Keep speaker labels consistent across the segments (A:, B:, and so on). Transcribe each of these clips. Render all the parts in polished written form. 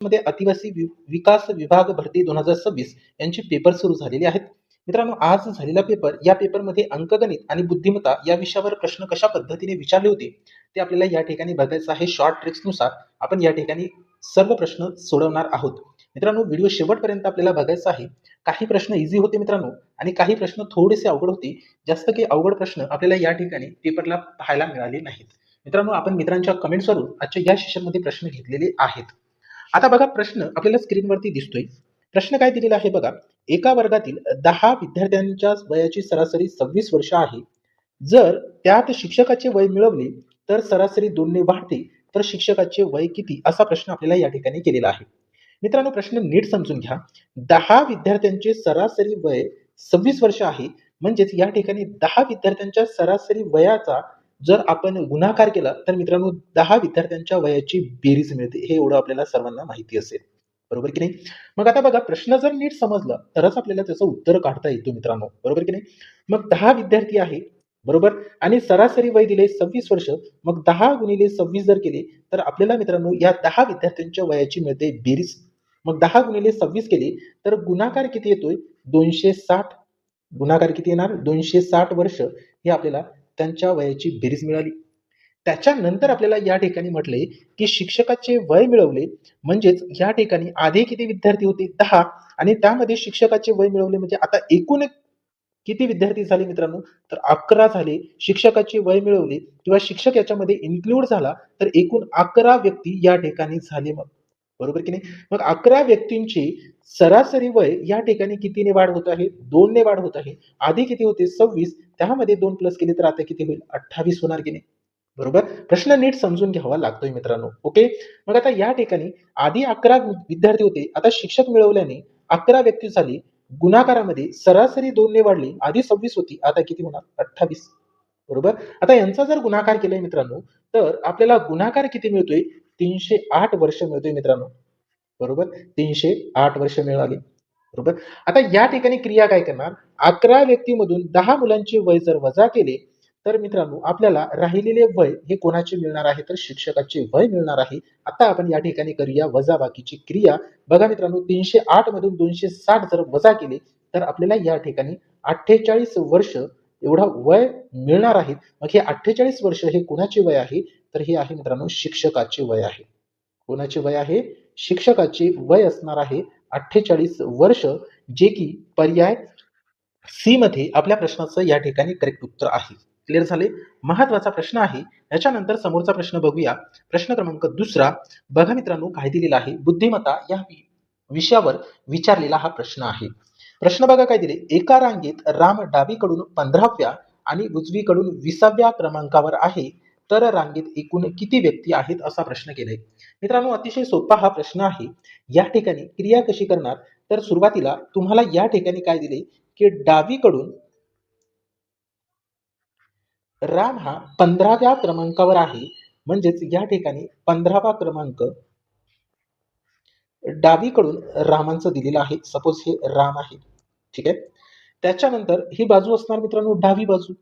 A: मध्ये आदिवासी विकास विभाग भरती 2026 यांचे पेपर सुरू झालेले आहेत. मित्रांनो, आज झालेला पेपर, या पेपरमध्ये अंकगणित आणि बुद्धिमत्ता या विषयावर प्रश्न कशा पद्धतीने विचारले होते ते आपल्याला या ठिकाणी बघायचं आहे. शॉर्ट ट्रिक्सनुसार आपण या ठिकाणी सर्व प्रश्न सोडवणार आहोत. मित्रांनो, व्हिडिओ शेवटपर्यंत आपल्याला बघायचा आहे. काही प्रश्न इझी होते मित्रांनो, आणि काही प्रश्न थोडेसे अवघड होते. जास्त काही अवघड प्रश्न आपल्याला या ठिकाणी पेपरला पाहायला मिळाले नाहीत. मित्रांनो, आपण मित्रांच्या कमेंट्सवरून आजच्या या सेशनमध्ये प्रश्न घेतलेले आहेत. आता बघा, प्रश्न आपल्याला स्क्रीनवरती दिसतोय. प्रश्न काय दिलेला आहे बघा. एका वर्गातील 10 विद्यार्थ्यांच्या वयाची सरासरी 26 वर्ष आहे. जर त्यात शिक्षकाचे वय मिळवले तर सरासरी 2 ने वाढते, तर शिक्षकाचे वय किती, असा प्रश्न आपल्याला या ठिकाणी केलेला आहे. मित्रांनो, प्रश्न नीट समजून घ्या. 10 विद्यार्थ्यांचे सरासरी वय 26 वर्ष आहे. म्हणजेच या ठिकाणी 10 विद्यार्थ्यांच्या सरासरी वयाचा जर आपण गुणाकार केला तर मित्रांनो 10 विद्यार्थ्यांच्या वयाची बेरीज मिळते. हे एवढं आपल्याला सर्वांना माहिती असेल, बरोबर की नाही. मग आता बघा, प्रश्न जर नीट समजला तरच आपल्याला त्याचं उत्तर काढता येतो मित्रांनो, बरोबर की नाही. मग 10 विद्यार्थी आहे, बरोबर, आणि सरासरी वय दिले 26 वर्ष. मग 10 गुणिले 26 जर केले तर आपल्याला मित्रांनो या 10 विद्यार्थ्यांच्या वयाची मिळते बेरीज. मग 10 गुणिले 26 केले तर गुणाकार किती येतोय, 260. गुणाकार किती येणार, 260 वर्ष हे आपल्याला त्यांच्या वयाची बेरीज मिळाली. त्याच्यानंतर आपल्याला या ठिकाणी म्हटले की शिक्षकाचे वय मिळवले, म्हणजेच या ठिकाणी आधी किती विद्यार्थी होते, 10, आणि त्यामध्ये शिक्षकाचे वय मिळवले म्हणजे आता एकूण किती विद्यार्थी झाले मित्रांनो, तर 11 झाले. शिक्षकाचे वय मिळवले किंवा शिक्षक याच्यामध्ये इन्क्लूड झाला तर एकूण 11 व्यक्ती या ठिकाणी झाले. मग बरोबर की नाही. मग 11 व्यक्तींची सरासरी वय या ठिकाणी कितीने वाढ होत आहे, 2 ने वाढ होत आहे. आधी किती होते, 26, त्यामध्ये 2 प्लस केले तर आता किती होईल, 28 होणार की नाही, बरोबर. प्रश्न नीट समजून घ्यावा लागतोय मित्रांनो, ओके. मग आता या ठिकाणी आधी 11 विद्यार्थी होते, आता शिक्षक मिळवल्याने 11 व्यक्ती झाली. गुणाकारामध्ये सरासरी 2 ने वाढली, आधी 26 होती, आता किती होणार, 28, बरोबर. आता यांचा जर गुणाकार केलाय मित्रांनो तर आपल्याला गुणाकार किती मिळतोय, 308 वर्ष मिळतोय मित्रांनो, बरोबर. 308 वर्ष मिळाली, बरोबर. आता या ठिकाणी क्रिया काय करणार, 11 व्यक्तीमधून 10 मुलांचे वय जर वजा केले तर मित्रांनो आपल्याला राहिलेले वय हे कोणाचे मिळणार आहे, तर शिक्षकाचे वय मिळणार आहे. आता आपण या ठिकाणी करूया वजाबाकीची क्रिया. बघा मित्रांनो, 308 मधून 260 जर वजा केले तर आपल्याला या ठिकाणी 48 वर्ष एवढा वय मिळणार आहे. मग हे 48 वर्ष हे कोणाचे वय आहे, तर हे आहे मित्रांनो शिक्षकाचे वय आहे. कोणाचे वय आहे, शिक्षकाचे वय असणार आहे 48 वर्ष, जे की पर्याय सी मध्ये आपल्या प्रश्नाचं या ठिकाणी करेक्ट उत्तर आहे. क्लिअर झाले. महत्वाचा प्रश्न आहे. याच्यानंतर समोरचा प्रश्न बघूया. प्रश्न क्रमांक 2. बघा मित्रांनो काय दिलेला आहे, बुद्धिमत्ता या विषयावर विचारलेला हा प्रश्न आहे. प्रश्न बघा काय दिले, एका रांगेत राम डावीकडून 15व्या आणि उजवीकडून 20व्या क्रमांकावर आहे, तर रांगेत एकूण किती व्यक्ती आहेत, असा प्रश्न केलाय. मित्रांनो, अतिशय सोपा हा प्रश्न आहे. या ठिकाणी क्रिया कशी करणार, तर सुरुवातीला तुम्हाला या ठिकाणी काय दिले की डावीकडून राम हा 15व्या क्रमांकावर आहे, म्हणजेच या ठिकाणी 15वा क्रमांक डावीकडून रामांचं दिलेलं आहे. सपोज हे राम आहे, ठीक आहे. त्याच्यानंतर ही बाजू असणार मित्रांनो डावी बाजू,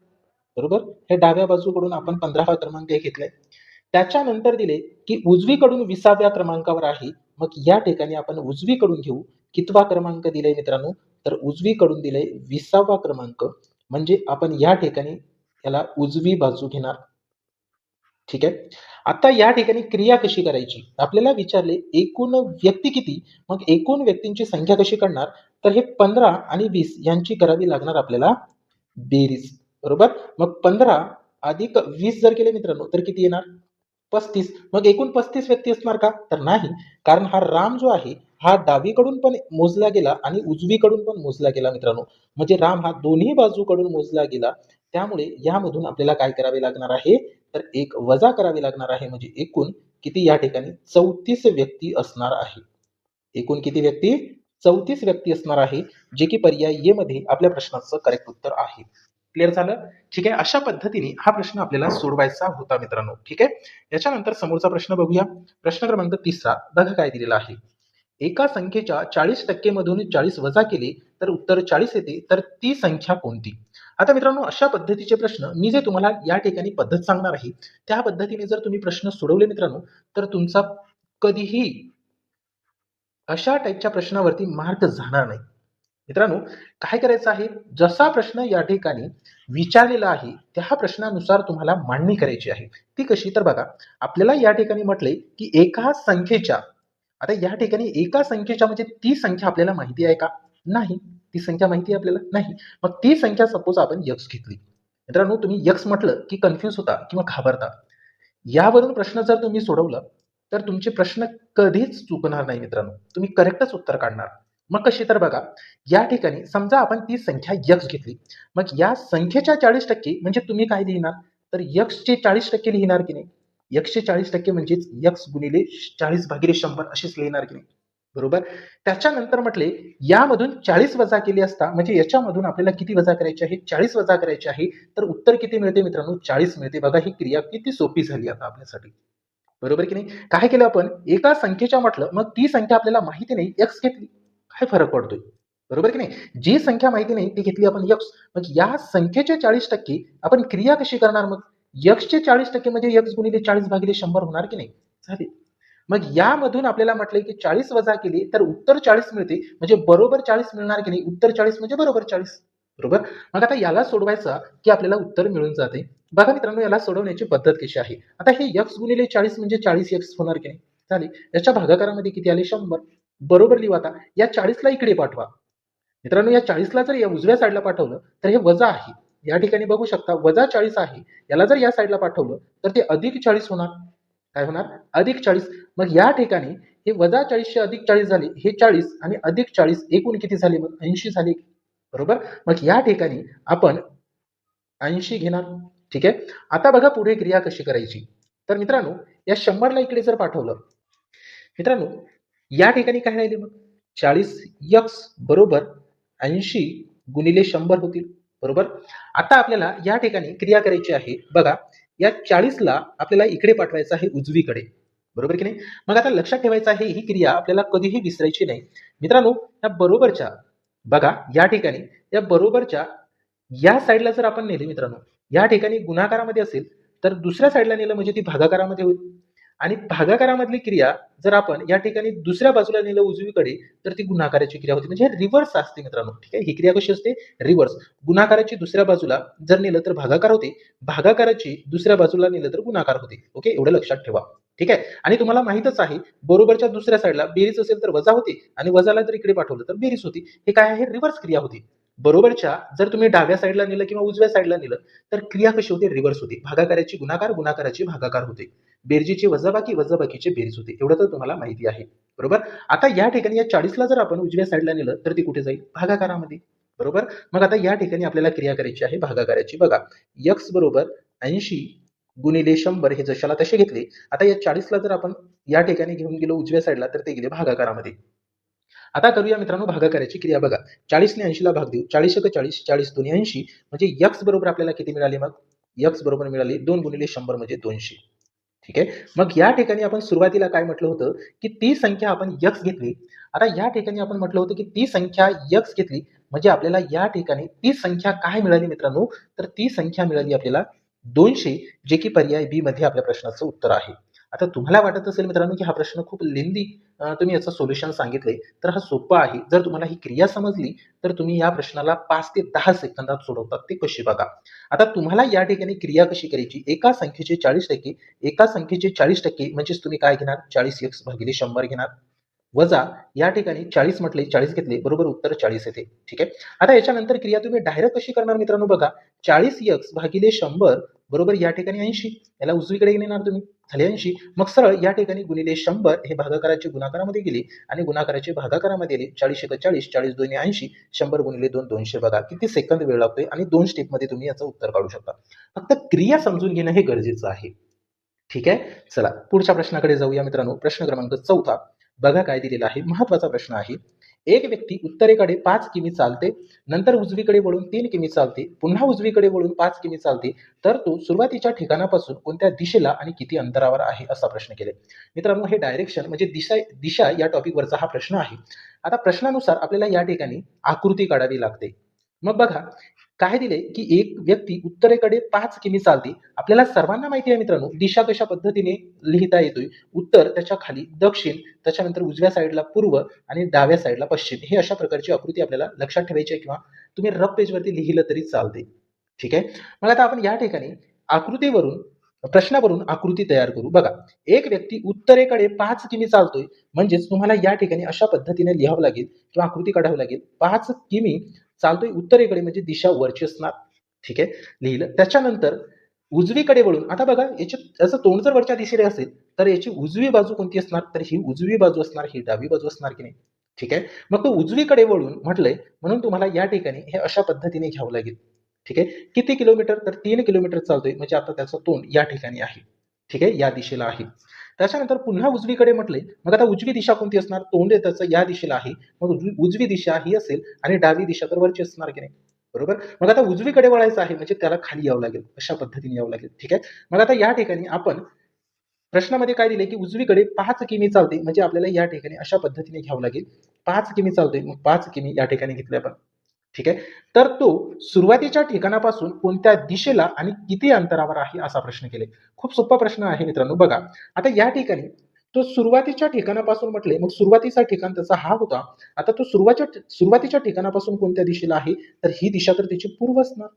A: बरोबर. हे डाव्या बाजूकडून आपण 15वा क्रमांक घेतलाय. त्याच्यानंतर दिले की उजवीकडून 20व्या क्रमांकावर आहे. मग या ठिकाणी आपण उजवीकडून घेऊ. कितवा क्रमांक दिलाय मित्रांनो, तर उजवीकडून दिलाय 20वा क्रमांक, म्हणजे आपण या ठिकाणी याला उजवी बाजू घेणार, ठीक आहे. आता या ठिकाणी क्रिया कशी करायची, आपल्याला विचारले एकूण व्यक्ती किती. मग एकूण व्यक्तींची संख्या कशी करणार, तर हे 15 आणि 20 यांची करावी लागणार आपल्याला बेरीज, बरोबर. मग 15 अधिक 20 जर केले मित्रांनो तर किती येणार, 35. मग एकूण 35 व्यक्ती असणार का, तर नाही, कारण हा राम जो आहे हा डावीकडून पण मोजला गेला आणि उजवीकडून पण मोजला गेला मित्रांनो. म्हणजे राम हा दोन्ही बाजूकडून मोजला गेला. त्यामुळे यामधून आपल्याला काय करावे लागणार आहे, तर एक वजा करावी लागणार आहे. म्हणजे एकूण किती या ठिकाणी 34 व्यक्ती असणार आहे. एकूण किती व्यक्ती, 34 व्यक्ती असणार आहे, जे की पर्याय ए मध्ये आपल्या प्रश्नाचं करेक्ट उत्तर आहे. क्लिअर झालं, ठीक आहे. अशा पद्धतीने हा प्रश्न आपल्याला सोडवायचा होता मित्रांनो, ठीक आहे. याच्यानंतर समोरचा प्रश्न बघूया. प्रश्न क्रमांक 3. बघा काय दिलेला आहे, एका संख्येच्या 40% मधून 40 वजा केले तर उत्तर 40 येते, तर ती संख्या कोणती. आता मित्रांनो, अशा पद्धतीचे प्रश्न मी जे तुम्हाला या ठिकाणी पद्धत सांगणार आहे त्या पद्धतीने जर तुम्ही प्रश्न सोडवले मित्रांनो तर तुमचा कधीही अशा टाईपच्या प्रश्नावरती मार्क जाणार नाही. मित्रांनो, काय करायचं आहे, जसा प्रश्न या ठिकाणी विचारलेला आहे त्या प्रश्नानुसार तुम्हाला मांडणी करायची आहे. ती कशी, तर बघा, आपल्याला या ठिकाणी म्हटले की एका संख्येच्या, आता या ठिकाणी एका संख्येच्या म्हणजे ती संख्या आपल्याला माहिती आहे का? नाही. ती संख्या माहिती आहे आपल्याला? नाही. मग ती संख्या सपोज आपण यक्स घेतली. मित्रांनो, तुम्ही यक्स म्हटलं की कन्फ्यूज होता किंवा घाबरता. यावरून प्रश्न जर तुम्ही सोडवलं तर तुमचे प्रश्न कधीच चुकणार नाही मित्रांनो. तुम्ही करेक्टच उत्तर काढणार. मग कशी, तर बघा, या ठिकाणी समजा आपण ती संख्या यक्स घेतली. मग या संख्येच्या 40% म्हणजे तुम्ही काय लिहिणार, तर यक्सचे 40% लिहिणार की नाही? यक्सचे 40% म्हणजेच यक्स गुणिले 40/100 असेच लिहिणार की नाही? बरोबर. त्याच्यानंतर म्हटले यामधून 40 वजा केले असता म्हणजे याच्यामधून आपल्याला किती वजा करायचे आहे? 40 वजा करायचे आहे. तर उत्तर किती मिळते मित्रांनो? 40 मिळते. बघा, ही क्रिया किती सोपी झाली आता आपल्यासाठी. बरोबर की नाही? काय केलं आपण? एका संख्येच्या म्हटलं, मग ती संख्या आपल्याला माहिती नाही, एक्स घेतली. काय फरक पडतोय? बरोबर की नाही? जी संख्या माहिती नाही ती घेतली आपण एक्स. मग या संख्येचे 40% आपण क्रिया कशी करणार मग? एक्सचे 40% म्हणजे एक्स गुणिले 40/100 होणार की नाही? झाले. मग यामधून आपल्याला म्हटलंय की 40 वजा केली तर उत्तर 40 मिळते, म्हणजे बरोबर 40 मिळणार की नाही? उत्तर 40 म्हणजे बरोबर 40. बरोबर. मग आता याला सोडवायचा की आपल्याला उत्तर मिळून जाते. बघा मित्रांनो, याला सोडवण्याची पद्धत कशी आहे. आता हे एक्स गुणिले 40 म्हणजे 40 एक्स होणार की नाही? झाले. याच्या भागाकारामध्ये किती आले? 100. बरोबर लिहू. आता या 40ला इकडे पाठवा. मित्रांनो, या 40ला जर या उजव्या साईडला पाठवलं तर हे वजा आहे. या ठिकाणी बघू शकता वजा 40 आहे. याला जर या साईडला पाठवलं तर ते अधिक 40 होणार. काय होणार? अधिक 40. मग या ठिकाणी हे वजा 40 अधिक 40 झाले. हे 40 आणि अधिक 40 एकूण किती झाले मग? 80 झाले. बरोबर. मग या ठिकाणी आपण 80 घेणार. ठीक आहे. आता बघा पुढे क्रिया कशी करायची. तर मित्रांनो, या 100ला इकडे जर पाठवलं, मित्रांनो, या ठिकाणी काय राहिले मग? 40 यक्स बरोबर 80 गुणिले 100 होतील. बरोबर. आता आपल्याला या ठिकाणी क्रिया करायची आहे. बघा, या 40ला आपल्याला इकडे पाठवायचं आहे उजवीकडे. बरोबर की नाही? मग आता लक्षात ठेवायचं आहे, ही क्रिया आपल्याला कधीही विसरायची नाही. मित्रांनो, या बरोबरच्या, बघा या ठिकाणी या बरोबरच्या या साईडला जर आपण नेले मित्रांनो, या ठिकाणी गुणाकारामध्ये असेल तर दुसऱ्या साईडला नेलं म्हणजे ती भागाकारामध्ये होईल. आणि भागाकारामधली क्रिया जर आपण या ठिकाणी दुसऱ्या बाजूला नेलं उजवीकडे तर ती गुणाकाराची क्रिया होती. म्हणजे रिव्हर्स असते मित्रांनो. ठीक आहे. ही क्रिया कशी असते? रिव्हर्स. गुणाकाराची दुसऱ्या बाजूला जर नेलं तर भागाकार होते. भागाकाराची दुसऱ्या बाजूला नेलं तर गुणाकार होते. ओके, एवढं लक्षात ठेवा. ठीक आहे. आणि तुम्हाला माहितच आहे, बरोबरच्या दुसऱ्या साईडला बेरीज असेल तर वजा होते आणि वजाला जर इकडे पाठवलं तर बेरीज होती. हे काय आहे? रिव्हर्स क्रिया होती. बरोबरच्या जर तुम्ही डाव्या साईडला नेलं किंवा उजव्या साईडला नेलं तर क्रिया कशी होते? रिव्हर्स होते. भागाकाराची गुणाकार, गुणाकाराची भागाकार होते. बेरजेची वजाबाकी, वजाबाकीची बेरीज होते. एवढं तर तुम्हाला माहिती आहे. बरोबर. आता या ठिकाणी या 40ला जर आपण उजव्या साईडला नेलं तर ती कुठे जाईल? भागाकारामध्ये. बरोबर. मग आता या ठिकाणी आपल्याला क्रिया करायची आहे भागाकाराची. बघा, x बरोबर 80 गुणिले 100 हे जशाला तसे घेतले. आता या 40ला जर आपण या ठिकाणी घेऊन गेलो उजव्या साईडला तर ते गेले भागाकारामध्ये. आता करूया मित्रांनो भागाकाराची क्रिया. बघा, 40 ने 80 ला भाग देऊ. 40 एक 40, 40 दोन्ही 80 म्हणजे x बरोबर आपल्याला किती मिळाले मग? x बरोबर मिळाले 2 गुणिले 100 म्हणजे 200. ठीक आहे. मग या ठिकाणी आपण सुरुवातीला काय म्हटलं होतं की ती संख्या आपण x घेतली. आता या ठिकाणी आपण म्हटलं होतं की ती संख्या x घेतली म्हणजे आपल्याला या ठिकाणी ती संख्या काय मिळाली मित्रांनो? तर ती संख्या मिळाली आपल्याला 200, जे की पर्याय बी मध्ये आपल्या प्रश्नाचं उत्तर आहे. आता तुम्हाला वाटत असेल मित्रांनो की हा प्रश्न खूप लेंदी, तुम्ही याचं सोल्युशन सांगितलंय, तर हा सोपा आहे. जर तुम्हाला ही क्रिया समजली तर तुम्ही या प्रश्नाला 5 ते 10 सेकंदात सोडवतात. ते कशी बघा. आता तुम्हाला या ठिकाणी क्रिया कशी करायची? एका संख्येचे 40%, एका संख्येचे 40% म्हणजेच तुम्ही काय घेणार? 40x भागिले 100 घेणार. वजा या ठिकाणी 40 म्हटले, 40 घेतले, बरोबर उत्तर 40 येते. ठीक आहे. आता याच्यानंतर क्रिया तुम्ही डायरेक्ट कशी करणार मित्रांनो? बघा, 40x भागिले 100 बरोबर या ठिकाणी 80. याला उजवीकडे नेणार तुम्ही. झाले 80. मग सरळ या ठिकाणी गुणिले 100 हे भागाकाराचे गुणाकारामध्ये गेले आणि गुणाकाराचे भागाकारामध्ये गेले. 40 एक 40, 40 दोन्ही 80, 100 गुणिले 2 200. बघा किती सेकंद वेळ लागतोय आणि 2 स्टेपमध्ये तुम्ही याचं उत्तर काढू शकता. फक्त क्रिया समजून घेणं हे गरजेचं आहे. ठीक आहे. चला पुढच्या प्रश्नाकडे जाऊया मित्रांनो. प्रश्न क्रमांक 4. बघा काय दिलेला आहे. महत्वाचा प्रश्न आहे. एक व्यक्ती उत्तरेकडे 5 किमी चालते, नंतर उजवीकडे वळून 3 किमी चालते, पुन्हा उजवीकडे वळून 5 किमी चालते, तर तो सुरुवातीच्या ठिकाणापासून कोणत्या दिशेला आणि किती अंतरावर आहे असा प्रश्न केले. मित्रांनो, हे डायरेक्शन म्हणजे दिशा या टॉपिकवरचा हा प्रश्न आहे. आता प्रश्नानुसार आपल्याला या ठिकाणी आकृती काढावी लागते. मग बघा, काय दिले की एक व्यक्ती उत्तरेकडे 5 किमी चालते. आपल्याला सर्वांना माहिती आहे मित्रांनो, दिशा कशा पद्धतीने लिहिता येतोय. उत्तर, त्याच्या खाली दक्षिण, त्याच्यानंतर उजव्या साईडला पूर्व आणि डाव्या साईडला पश्चिम. हे अशा प्रकारची आकृती आपल्याला लक्षात ठेवायची आहे, किंवा तुम्ही रफ पेजवरती लिहिलं तरी चालते. ठीक आहे. मग आता आपण या ठिकाणी आकृतीवरून प्रश्नावरून आकृती तयार करू. बघा, एक व्यक्ती उत्तरेकडे 5 किमी चालतोय, म्हणजेच तुम्हाला या ठिकाणी अशा पद्धतीने लिहावं लागेल किंवा आकृती काढावी लागेल. 5 किमी चालतोय उत्तरेकडे म्हणजे दिशा वरची असणार. ठीक आहे, लिहिलं. त्याच्यानंतर उजवीकडे वळून, आता बघा याचं तोंड जर वरच्या दिशेने असेल तर याची उजवी बाजू कोणती असणार, तर ही उजवी बाजू असणार, ही डावी बाजू असणार की नाही. ठीक आहे, मग तो उजवीकडे वळून म्हटलंय म्हणून तुम्हाला या ठिकाणी हे अशा पद्धतीने घ्यावं लागेल. ठीक आहे, किती किलोमीटर, तर 3 किलोमीटर चालतोय, म्हणजे आता त्याचं तोंड या ठिकाणी आहे. ठीक आहे, या दिशेला आहे. त्याच्यानंतर पुन्हा उजवीकडे म्हटलंय, मग आता उजवी दिशा कोणती असणार, तोंड त्याचं या दिशेला आहे, मग उजवी दिशा ही असेल आणि डावी दिशा तर वरची असणार की नाही. बरोबर. मग आता उजवीकडे वळायचं आहे म्हणजे त्याला खाली यावं लागेल, अशा पद्धतीने यावं लागेल. ठीक आहे, मग आता या ठिकाणी आपण प्रश्नामध्ये काय दिले की उजवीकडे 5 किमी चालते, म्हणजे आपल्याला या ठिकाणी अशा पद्धतीने घ्यावं लागेल. 5 किमी चालते, मग 5 किमी या ठिकाणी घेतले आपण. ठीक आहे, तर तो सुरुवातीच्या ठिकाणापासून कोणत्या दिशेला आणि किती अंतरावर आहे असा प्रश्न केले. खूप सोपा प्रश्न आहे मित्रांनो. बघा, आता या ठिकाणी तो सुरुवातीच्या ठिकाणापासून म्हटले, मग सुरुवातीचा ठिकाण त्याचा हा होता. आता तो सुरुवातीच्या ठिकाणापासून कोणत्या दिशेला आहे, तर ही दिशा तर त्याची पूर्व असणार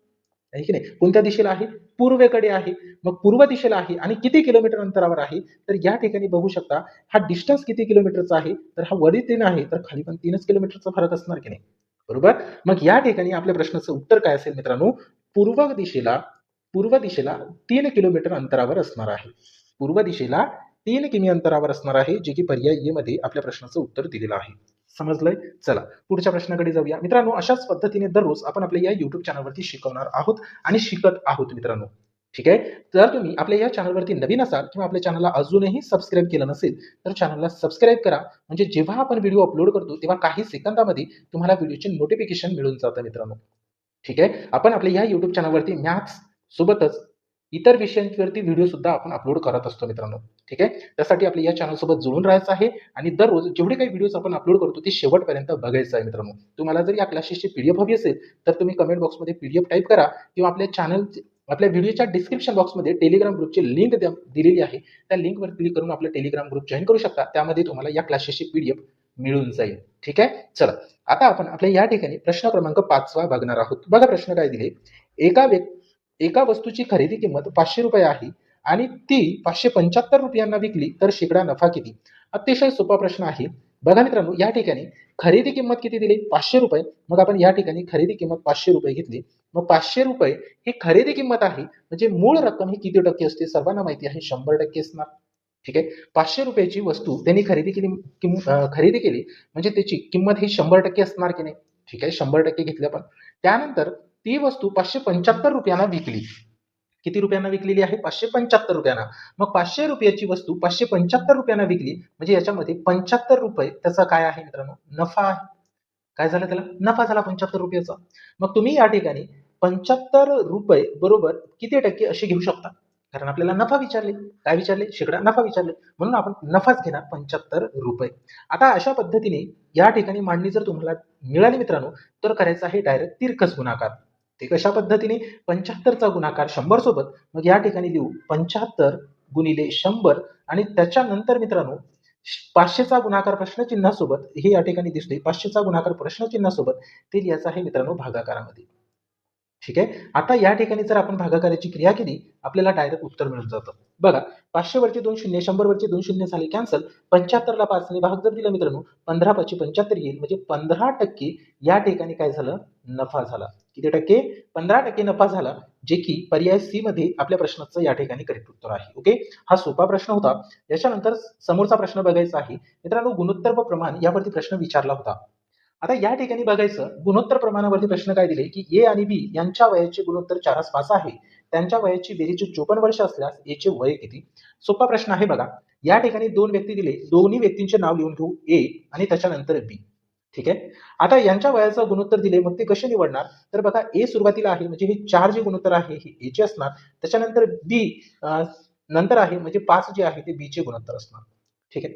A: आहे की नाही. कोणत्या दिशेला आहे, पूर्वेकडे आहे. मग पूर्व दिशेला आहे आणि किती किलोमीटर अंतरावर आहे, तर या ठिकाणी बघू शकता हा डिस्टन्स किती किलोमीटरचा आहे, तर हा वरी 3 आहे, तर खाली पण 3 किलोमीटरचा फरक असणार की नाही. बरोबर. मग या ठिकाणी आपल्या प्रश्नाचं उत्तर काय असेल मित्रांनो, पूर्व दिशेला 3 किलोमीटर अंतरावर असणार आहे. पूर्व दिशेला 3 किमी अंतरावर असणार आहे, जे की पर्याय ए मध्ये आपल्या प्रश्नाचं उत्तर दिलेलं आहे. समजलंय. चला पुढच्या प्रश्नाकडे जाऊया मित्रांनो. अशाच पद्धतीने दररोज आपण आपल्या या युट्यूब चॅनलवरती शिकवणार आहोत आणि शिकत आहोत मित्रांनो. ठीक आहे, जर तुम्ही आपल्या या चॅनलवरती नवीन असाल किंवा आपल्या चॅनलला अजूनही सबस्क्राईब केलं नसेल तर चॅनलला सबस्क्राईब करा, म्हणजे जेव्हा आपण व्हिडिओ अपलोड करतो तेव्हा काही सेकंदामध्ये तुम्हाला व्हिडिओचे नोटिफिकेशन मिळून जातं मित्रांनो. ठीक आहे, आपण आपल्या या युट्यूब चॅनलवरती मॅथ्स सोबतच इतर विषयांवरती व्हिडिओ सुद्धा आपण अपलोड करत असतो मित्रांनो. ठीक आहे, त्यासाठी आपल्या या चॅनल सोबत जोडून राहायचं आहे आणि दररोज जेवढे काही व्हिडिओज आपण अपलोड करतो ते शेवटपर्यंत बघायचं आहे मित्रांनो. तुम्हाला जर या क्लासेसची पीडीएफ हवी असेल तर तुम्ही कमेंट बॉक्समध्ये पीडीएफ टाईप करा, किंवा आपल्या व्हिडिओच्या डिस्क्रिप्शन बॉक्समध्ये टेलिग्राम ग्रुपची लिंक दिलेली आहे. त्या लिंकवर क्लिक करून आपलं टेलिग्राम ग्रुप जॉईन करू शकता. त्यामध्ये तुम्हाला या क्लासेसची पीडीएफ मिळून जाईल. ठीक आहे, चला आता आपण आपल्या या ठिकाणी प्रश्न क्रमांक 5 बघणार आहोत. बघा प्रश्न काय दिले, एका वस्तूची खरेदी किंमत 500 रुपये आहे आणि ती 575 रुपयांना विकली तर शेकडा नफा किती. अतिशय सोपा प्रश्न आहे. बघा मित्रांनो, या ठिकाणी खरेदी किंमत किती दिली, 500 रुपये. मग आपण या ठिकाणी खरेदी किंमत 500 रुपये घेतली. मग 500 रुपये ही खरेदी किंमत आहे, म्हणजे मूळ रक्कम ही किती टक्के असते, सर्वांना माहिती आहे 100% असणार. ठीक आहे, 500 रुपयाची वस्तू त्यांनी खरेदी केली म्हणजे त्याची किंमत ही 100% असणार की नाही. ठीक आहे, 100% घेतली आपण. त्यानंतर ती वस्तू 575 रुपयांना विकली. किती रुपयांना विकलेली आहे, 575 रुपयांना. मग 500 रुपयाची वस्तू 575 रुपयांना विकली, म्हणजे याच्यामध्ये 75 रुपये त्याचा काय आहे मित्रांनो, नफा आहे. काय झालं, त्याला नफा झाला 75 रुपयाचा. मग तुम्ही या ठिकाणी 75 रुपये बरोबर किती टक्के असे घेऊ शकता, कारण आपल्याला नफा विचारले. काय विचारले, शेकडा नफा विचारले, म्हणून आपण नफाच घेणार 75 रुपये. आता अशा पद्धतीने या ठिकाणी मांडणी जर तुम्हाला मिळाली मित्रांनो, तर करायचं आहे डायरेक्ट तिरकस गुणाकार. ते कशा पद्धतीने, 75चा गुणाकार 100 सोबत, मग या ठिकाणी लिहू 75 गुणिले 100 आणि त्याच्यानंतर मित्रांनो 500चा गुणाकार प्रश्नचिन्हासोबत, हे या ठिकाणी दिसते 500चा गुणाकार प्रश्नचिन्हासोबत, ते लिहायचं आहे मित्रांनो भागाकारामध्ये. ठीक आहे, आता या ठिकाणी जर आपण भागाकाराची क्रिया केली आपल्याला डायरेक्ट उत्तर मिळून जातं. बघा, 500 वरचे 2 शून्य, 100 वरचे 2 शून्य झाले कॅन्सल. 75ला 5 ने भाग जर दिला मित्रांनो, 15 5 75 येईल, म्हणजे 15% या ठिकाणी काय झालं, नफा झाला. किती टक्के, 15% नफा झाला, जे की पर्याय सी मध्ये आपल्या प्रश्नाचं या ठिकाणी करेक्ट उत्तर आहे. ओके, हा सोपा प्रश्न होता. याच्यानंतर समोरचा प्रश्न बघायचा आहे मित्रांनो, गुणोत्तर व प्रमाण यावरती प्रश्न विचारला होता. आता या ठिकाणी बघायचं, गुणोत्तर प्रमाणावरती प्रश्न काय दिले की ए आणि बी यांच्या वयाचे गुणोत्तर 4:5 आहे. त्यांच्या वयाची बेरीज 54 वर्ष असल्यास ए चे वय किती. सोपा प्रश्न आहे. बघा, या ठिकाणी 2 व्यक्ती दिले, दोन्ही व्यक्तींचे नाव लिहून घेऊ, ए आणि त्याच्यानंतर बी. ठीक आहे, आता यांच्या वयाचं गुणोत्तर दिले, मग ते कसे निवडणार, तर बघा ए सुरुवातीला आहे म्हणजे हे 4 जे गुणोत्तर आहे हे ए चे असणार. त्याच्यानंतर बी नंतर आहे म्हणजे 5 जे आहे ते बी चे गुणोत्तर असणार. ठीक आहे,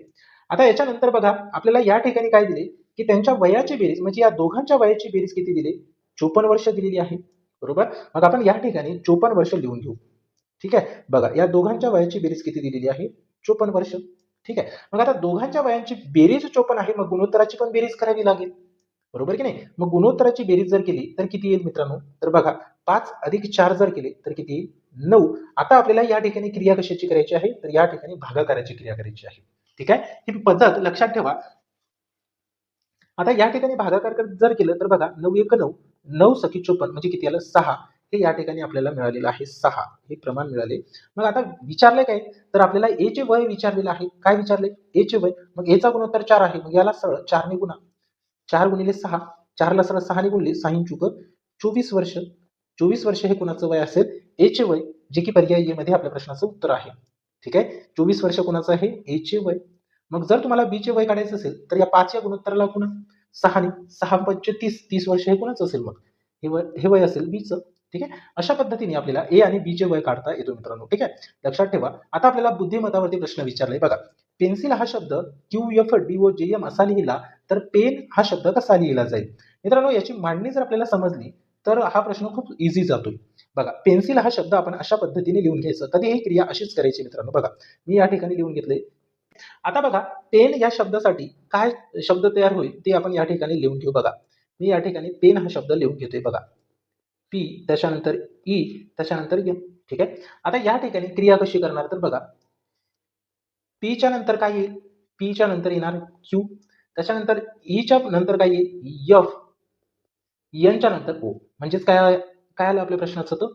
A: आता याच्यानंतर बघा आपल्याला या ठिकाणी काय दिले की त्यांच्या वयाची बेरीज, म्हणजे या दोघांच्या वयाची बेरीज किती दिली, 54 वर्ष दिलेली आहे. बरोबर. मग आपण या ठिकाणी 54 वर्ष लिहून घेऊ. ठीक आहे. बघा या दोघांच्या वयाची बेरीज किती दिलेली आहे? 54 वर्ष. ठीक आहे. मग आता दोघांच्या वयांची बेरीज 54 आहे, मग गुणोत्तराची पण बेरीज करावी लागेल. बरोबर की नाही? मग गुणोत्तराची बेरीज जर केली तर किती येईल मित्रांनो? तर बघा 5 अधिक 4 जर केले तर किती येईल? 9. आता आपल्याला या ठिकाणी क्रिया कशाची करायची आहे? तर या ठिकाणी भागाकाराची क्रिया करायची आहे. ठीक आहे? ही पद्धत लक्षात ठेवा. आता या ठिकाणी भागाकार जर केलं तर बघा 9 एक 9, 9 सखी 54 म्हणजे किती आलं? 6. हे या ठिकाणी आपल्याला मिळालेलं आहे 6. हे प्रमाण मिळाले. मग आता विचारलंय काय? तर आपल्याला ए चे वय विचारलेलं आहे. काय विचारले? ए चे वय. मग ए चा गुणोत्तर 4 आहे. मग याला सरळ 4 ने गुणा. 4 गुणिले 6. 4 ला सरळ 6 ने गुणले 6 चुक 24 वर्ष. 24 वर्ष हे कुणाचं वय असेल? ए चे वय, जे की पर्याय ए मध्ये आपल्या प्रश्नाचं उत्तर आहे. ठीक आहे? 24 वर्ष कुणाचं आहे? ए चे वय. मग जर तुम्हाला बी चे वय काढायचं असेल तर या 5 या गुणोत्तराला गुणा 6 ने. 6 पंच 30. 30 वर्ष हे कुणाचं असेल मग? हे वय असेल बीचं. ठीक आहे? अशा पद्धतीने आपल्याला ए आणि बी चे वय काढता येतो मित्रांनो. ठीक आहे? लक्षात ठेवा. आता आपल्याला बुद्धिमत्तावरती प्रश्न विचारलाय बघा. पेन्सिल हा शब्द QFDOJM असा लिहिला तर पेन हा शब्द कसा लिहिला जाईल? मित्रांनो याची मांडणी जर आपल्याला समजली तर हा प्रश्न खूप इझी जातोय. बघा पेन्सिल हा शब्द आपण अशा पद्धतीने लिहून घ्यायचं. कधी ही क्रिया अशीच करायची मित्रांनो. बघा मी या ठिकाणी लिहून घेतले. आता बघा पेन या शब्दासाठी काय शब्द तयार होईल ते आपण या ठिकाणी लिहून घेऊ. बघा मी या ठिकाणी पेन हा शब्द लिहून घेतोय. बघा पी, त्याच्यानंतर ई, त्याच्यानंतर एम. ठीक आहे. आता या ठिकाणी क्रिया कशी करणार तर बघा पी च्या नंतर काय येईल? पी च्या नंतर येणार क्यू, त्याच्यानंतर ई च्या नंतर काय येईल? एफ, एन च्या नंतर ओ. म्हणजेच काय काय आलं आपल्या प्रश्नाचं? तर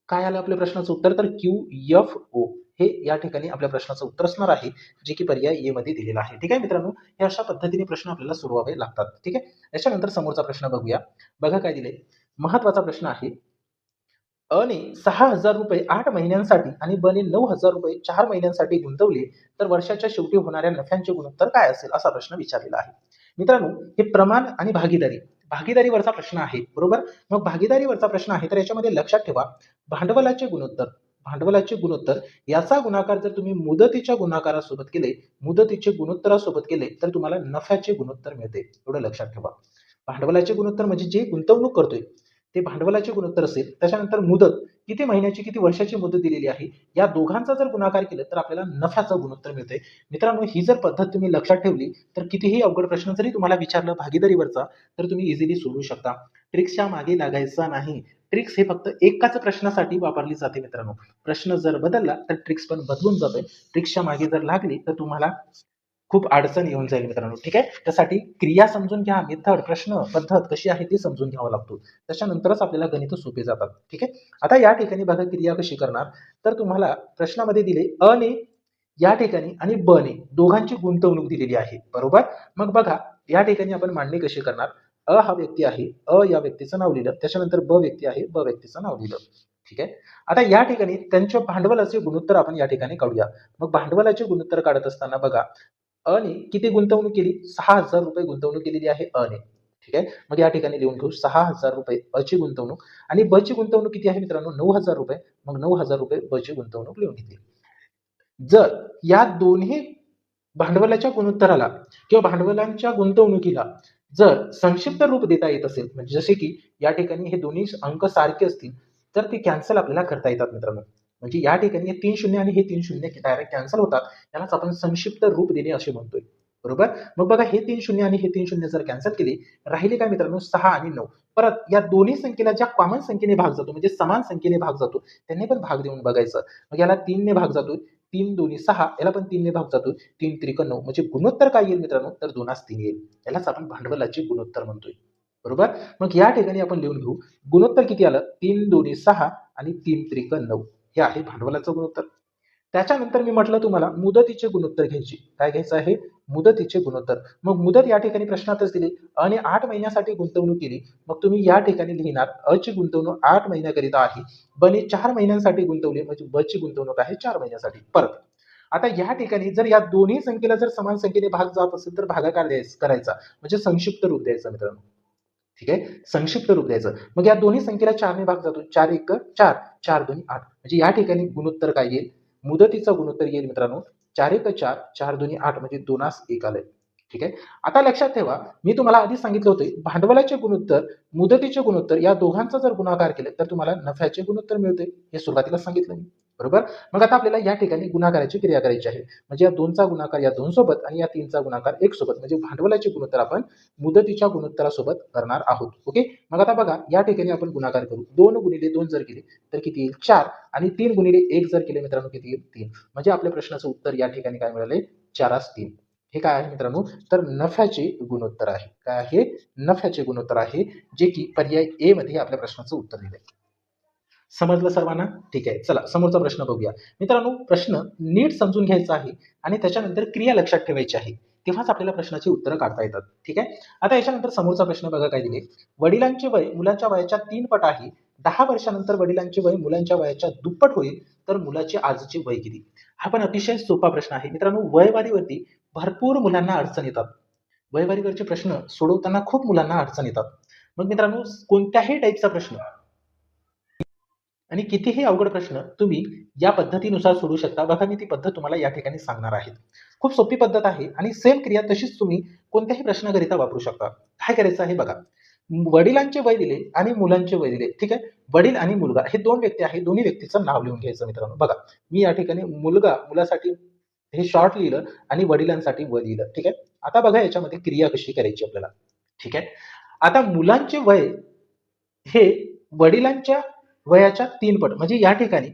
A: काय आलं आपल्या प्रश्नाचं उत्तर? तर QFO हे या ठिकाणी आपल्या प्रश्नाचं उत्तर असणार आहे, जे की पर्याय ए मध्ये दिलेलं आहे. ठीक आहे मित्रांनो, हे अशा पद्धतीने प्रश्न आपल्याला सोडवावे लागतात. ठीक आहे. याच्यानंतर समोरचा प्रश्न बघूया. बघा काय दिले. महत्वाचा प्रश्न आहे. अ ने 6,000 रुपये 8 महिन्यांसाठी आणि ब ने 9,000 रुपये 4 महिन्यांसाठी गुंतवले तर वर्षाच्या शेवटी होणाऱ्या नफ्याचे गुणोत्तर काय असेल? असा प्रश्न विचारलेला आहे. मित्रांनो हे प्रमाण आणि भागीदारी, भागीदारीवरचा प्रश्न आहे. बरोबर. मग भागीदारीवरचा प्रश्न आहे तर याच्यामध्ये लक्षात ठेवा भांडवलाचे गुणोत्तर, भांडवलाचे गुणोत्तर याचा गुणाकार जर तुम्ही मुदतीच्या गुणाकारासोबत केले, मुदतीचे गुणोत्तरासोबत केले तर तुम्हाला नफ्याचे गुणोत्तर मिळते. एवढं लक्षात ठेवा. भांडवलाचे गुणोत्तर म्हणजे जे गुंतवणूक करतोय ते भांडवलाचे गुणोत्तर असेल. त्याच्यानंतर मुदत किती महिन्याची किती वर्षाची मुदत दिलेली आहे या दोघांचा जर गुणाकार केला तर आपल्याला नफ्याचं गुणोत्तर मिळते. मित्रांनो ही जर पद्धत तुम्ही लक्षात ठेवली तर कितीही अवघड प्रश्न जरी तुम्हाला विचारलं भागीदारीवरचा तर तुम्ही इझिली सोडवू शकता. ट्रिक्सच्या मागे लागायचा नाही. ट्रिक्स हे फक्त एकाच प्रश्नासाठी वापरली जाते मित्रांनो. प्रश्न जर बदलला तर ट्रिक्स पण बदलून जाते. ट्रिक्सच्या मागे जर लागली तर तुम्हाला खूप अडचण येऊन जाईल मित्रांनो. ठीक आहे. त्यासाठी क्रिया समजून घ्या, मेथड, प्रश्न, पद्धत कशी आहे ते समजून घ्यावं लागतो. त्याच्यानंतरच आपल्याला गणित सोपे जातात. ठीक आहे. आता या ठिकाणी बघा क्रिया कशी करणार तर तुम्हाला प्रश्नामध्ये दिले अ ने या ठिकाणी आणि ब ने दोघांची गुंतवणूक दिलेली आहे. बरोबर. मग बघा या ठिकाणी आपण मांडणी कशी करणार? अ हा व्यक्ती आहे, अ या व्यक्तीचं नाव लिहिलं, त्याच्यानंतर ब व्यक्ती आहे, ब व्यक्तीचं नाव लिहिलं. ठीक आहे. आता या ठिकाणी त्यांच्या भांडवलाचे गुणोत्तर आपण या ठिकाणी काढूया. मग भांडवलाचे गुणोत्तर काढत असताना बघा अ ने किती गुंतवणूक केली? 6,000 रुपये गुंतवणूक केलेली आहे अ ने. ठीक आहे. मग या ठिकाणी लिहून घेऊ 6,000 रुपये अ ची गुंतवणूक आणि ब ची गुंतवणूक किती आहे मित्रांनो? 9,000 रुपये. मग 9,000 रुपये ब ची गुंतवणूक लिहून घेतली. जर या दोन्ही भांडवलाच्या गुणोत्तराला किंवा भांडवलांच्या गुंतवणुकीला जर संक्षिप्त रूप देता येत असेल, म्हणजे जसे की या ठिकाणी हे दोन्ही अंक सारखे असतील तर ते कॅन्सल आपल्याला करता येतात मित्रांनो. म्हणजे या ठिकाणी हे 3 शून्य आणि हे 3 शून्य डायरेक्ट कॅन्सल होतात. यालाच आपण संक्षिप्त रूप देणे असे म्हणतोय. बरोबर. मग बघा हे 3 शून्य आणि हे 3 शून्य जर कॅन्सल केले राहिले काय मित्रांनो? 6 आणि 9. परत या दोन्ही संख्येला ज्या कॉमन संख्येने भाग जातो म्हणजे समान संख्येने भाग जातो त्यांनी पण भाग देऊन बघायचं. मग याला 3 ने भाग जातो, 3 दोन्ही 6, याला पण 3 ने भाग जातो, 3 त्रिक 9. म्हणजे गुणोत्तर काय येईल मित्रांनो? तर 2:3 येईल. यालाच आपण भांडवलाचे गुणोत्तर म्हणतोय. बरोबर. मग या ठिकाणी आपण लिहून घेऊ गुणोत्तर किती आलं? 3 दोन्ही 6 आणि 3 त्रिक 9 हे आहे भांडवलाचं गुणोत्तर. त्याच्यानंतर मी म्हटलं तुम्हाला मुदतीचे गुणोत्तर घ्यायचे. काय घ्यायचं आहे? मुदतीचे गुणोत्तर. मग मुदत या ठिकाणी प्रश्नातच दिली आणि 8 महिन्यासाठी गुंतवणूक केली. मग तुम्ही या ठिकाणी लिहिणार अ ची गुंतवणूक 8 महिन्याकरिता आहे, ब ने 4 महिन्यांसाठी गुंतवली म्हणजे ब ची गुंतवणूक आहे 4 महिन्यासाठी. परत आता या ठिकाणी जर या दोन्ही संख्येला जर समान संख्येने भाग जात असेल तर भागाकार करायचा म्हणजे संक्षिप्त रूप द्यायचं मित्रांनो. ठीक आहे. संक्षिप्त रूप द्यायचं. मग या दोन्ही संख्येला 4 ने भाग जातो, 4 1 4, 4 2 8. म्हणजे या ठिकाणी गुणोत्तर काय येईल? मुदतीचा गुणोत्तर येईल मित्रांनो 4 1 4, 4 2 8 म्हणजे 2:1 आलंय. ठीक आहे. आता लक्षात ठेवा, मी तुम्हाला आधी सांगितलं होतं भांडवलाचे गुणोत्तर, मुदतीचे गुणोत्तर या दोघांचा जर गुणाकार केले तर तुम्हाला नफ्याचे गुणोत्तर मिळते. हे सुरुवातीला सांगितलं मी. बरोबर? मग आता आपल्याला या ठिकाणी गुणाकाराची क्रिया करायची आहे. म्हणजे या 2चा गुणाकार या 2 सोबत आणि या 3चा गुणाकार 1 सोबत म्हणजे भांडवलाचे गुणोत्तर आपण मुदतीच्या गुणोत्तरासोबत करणार आहोत. ओके? मग आता बघा या ठिकाणी आपण गुणाकार करू. 2 गुणिले 2 जर केले तर किती येईल? 4 आणि 3 गुणिले 1 जर केले मित्रांनो किती येईल? 3. म्हणजे आपल्या प्रश्नाचं उत्तर या ठिकाणी काय मिळाले? 4 3. हे काय आहे मित्रांनो? तर नफ्याचे गुणोत्तर आहे. काय आहे? नफ्याचे गुणोत्तर आहे, जे की पर्याय ए मध्ये आपल्या प्रश्नाचं उत्तर दिलंय. समजलं सर्वांना? ठीक आहे. चला समोरचा प्रश्न बघूया. मित्रांनो प्रश्न नीट समजून घ्यायचा आहे आणि त्याच्यानंतर क्रिया लक्षात ठेवायची आहे. तेव्हाच आपल्याला प्रश्नाची उत्तरं काढता येतात. ठीक आहे. आता याच्यानंतर समोरचा प्रश्न बघा काय दिले. वडिलांचे वय मुलांच्या वयाच्या 3 पट आहे. 10 वर्षानंतर वडिलांचे वय मुलांच्या वयाच्या दुप्पट होईल तर मुलाचे आजचे वय किती? हा पण अतिशय सोपा प्रश्न आहे. मित्रांनो वयवारीवरती भरपूर मुलांना अडचण येतात. वयवारीवरचे प्रश्न सोडवताना खूप मुलांना अडचण येतात. मग मित्रांनो कोणत्याही टाईपचा प्रश्न आणि कितीही अवघड प्रश्न तुम्ही या पद्धतीनुसार सोडवू शकता. बघा मी ती पद्धत तुम्हाला या ठिकाणी सांगणार आहे. खूप सोपी पद्धत आहे आणि सेम क्रिया तशीच तुम्ही कोणत्याही प्रश्नाकरिता वापरू शकता. काय करायचं आहे बघा. वडिलांचे वय दिले आणि मुलांचे वय दिले. ठीक आहे. वडील आणि मुलगा हे 2 व्यक्ती आहेत. दोन्ही व्यक्तीचं नाव लिहून घ्यायचं मित्रांनो. बघा मी या ठिकाणी मुलासाठी हे शॉर्ट लिहिलं आणि वडिलांसाठी व लिहिलं. ठीक आहे. आता बघा याच्यामध्ये क्रिया कशी करायची आपल्याला. ठीक आहे. आता मुलांचे वय हे वडिलांच्या वयाच्या 3 पट म्हणजे या ठिकाणी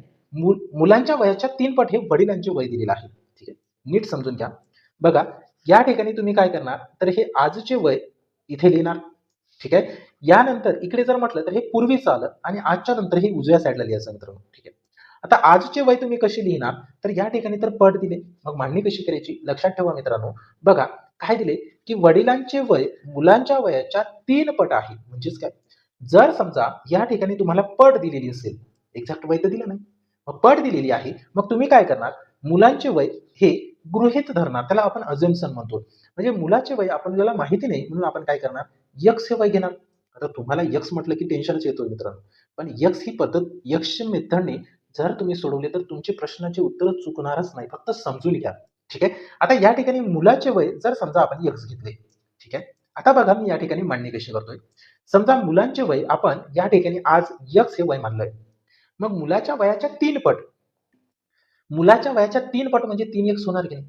A: मुलांच्या वयाच्या 3 पट हे वडिलांचे वय दिलेलं आहे. ठीक आहे. नीट समजून घ्या. बघा या ठिकाणी तुम्ही काय करणार तर हे आजचे वय इथे लिहिणार. ठीक आहे. यानंतर इकडे जर म्हटलं तर हे पूर्वीचं आलं आणि आजच्या नंतर हे उजव्या साईडला लिहायचं मित्रांनो. ठीक आहे. आता आजचे वय तुम्ही कशी लिहिणार तर या ठिकाणी तर पट दिले. मग मांडणी कशी करायची लक्षात ठेवा मित्रांनो. बघा काय दिले की वडिलांचे वय मुलांच्या वयाच्या 3 पट आहे. म्हणजेच काय जर समजा या ठिकाणी तुम्हाला पट दिलेली असेल एक्झॅक्ट वय तर दिलं नाही मग पट दिलेली आहे मग तुम्ही काय करणार मुलांचे वय हे गृहीत धरणार त्याला आपण अजम्पशन म्हणतो म्हणजे मुलाचे वय आपल्याला माहिती नाही म्हणून आपण काय करणार यक्स हे वय घेणार. आता तुम्हाला यक्स म्हटलं की टेन्शनच येतो मित्रांनो पण यक्स ही पद्धत यक्स मेथडने जर तुम्ही सोडवले तर तुमचे प्रश्नाचे उत्तर चुकणारच नाही फक्त समजून घ्या. ठीक आहे. आता या ठिकाणी मुलाचे वय जर समजा आपण यक्स घेतले. ठीक आहे. आता बघा मी या ठिकाणी मांडणी कशी करतोय. समजा मुलांचे वय आपण या ठिकाणी आज यक्स हे वय मानलंय. मग मुलाच्या वयाच्या 3 पट मुलाच्या वयाच्या 3 पट म्हणजे 3x होणार की नाही?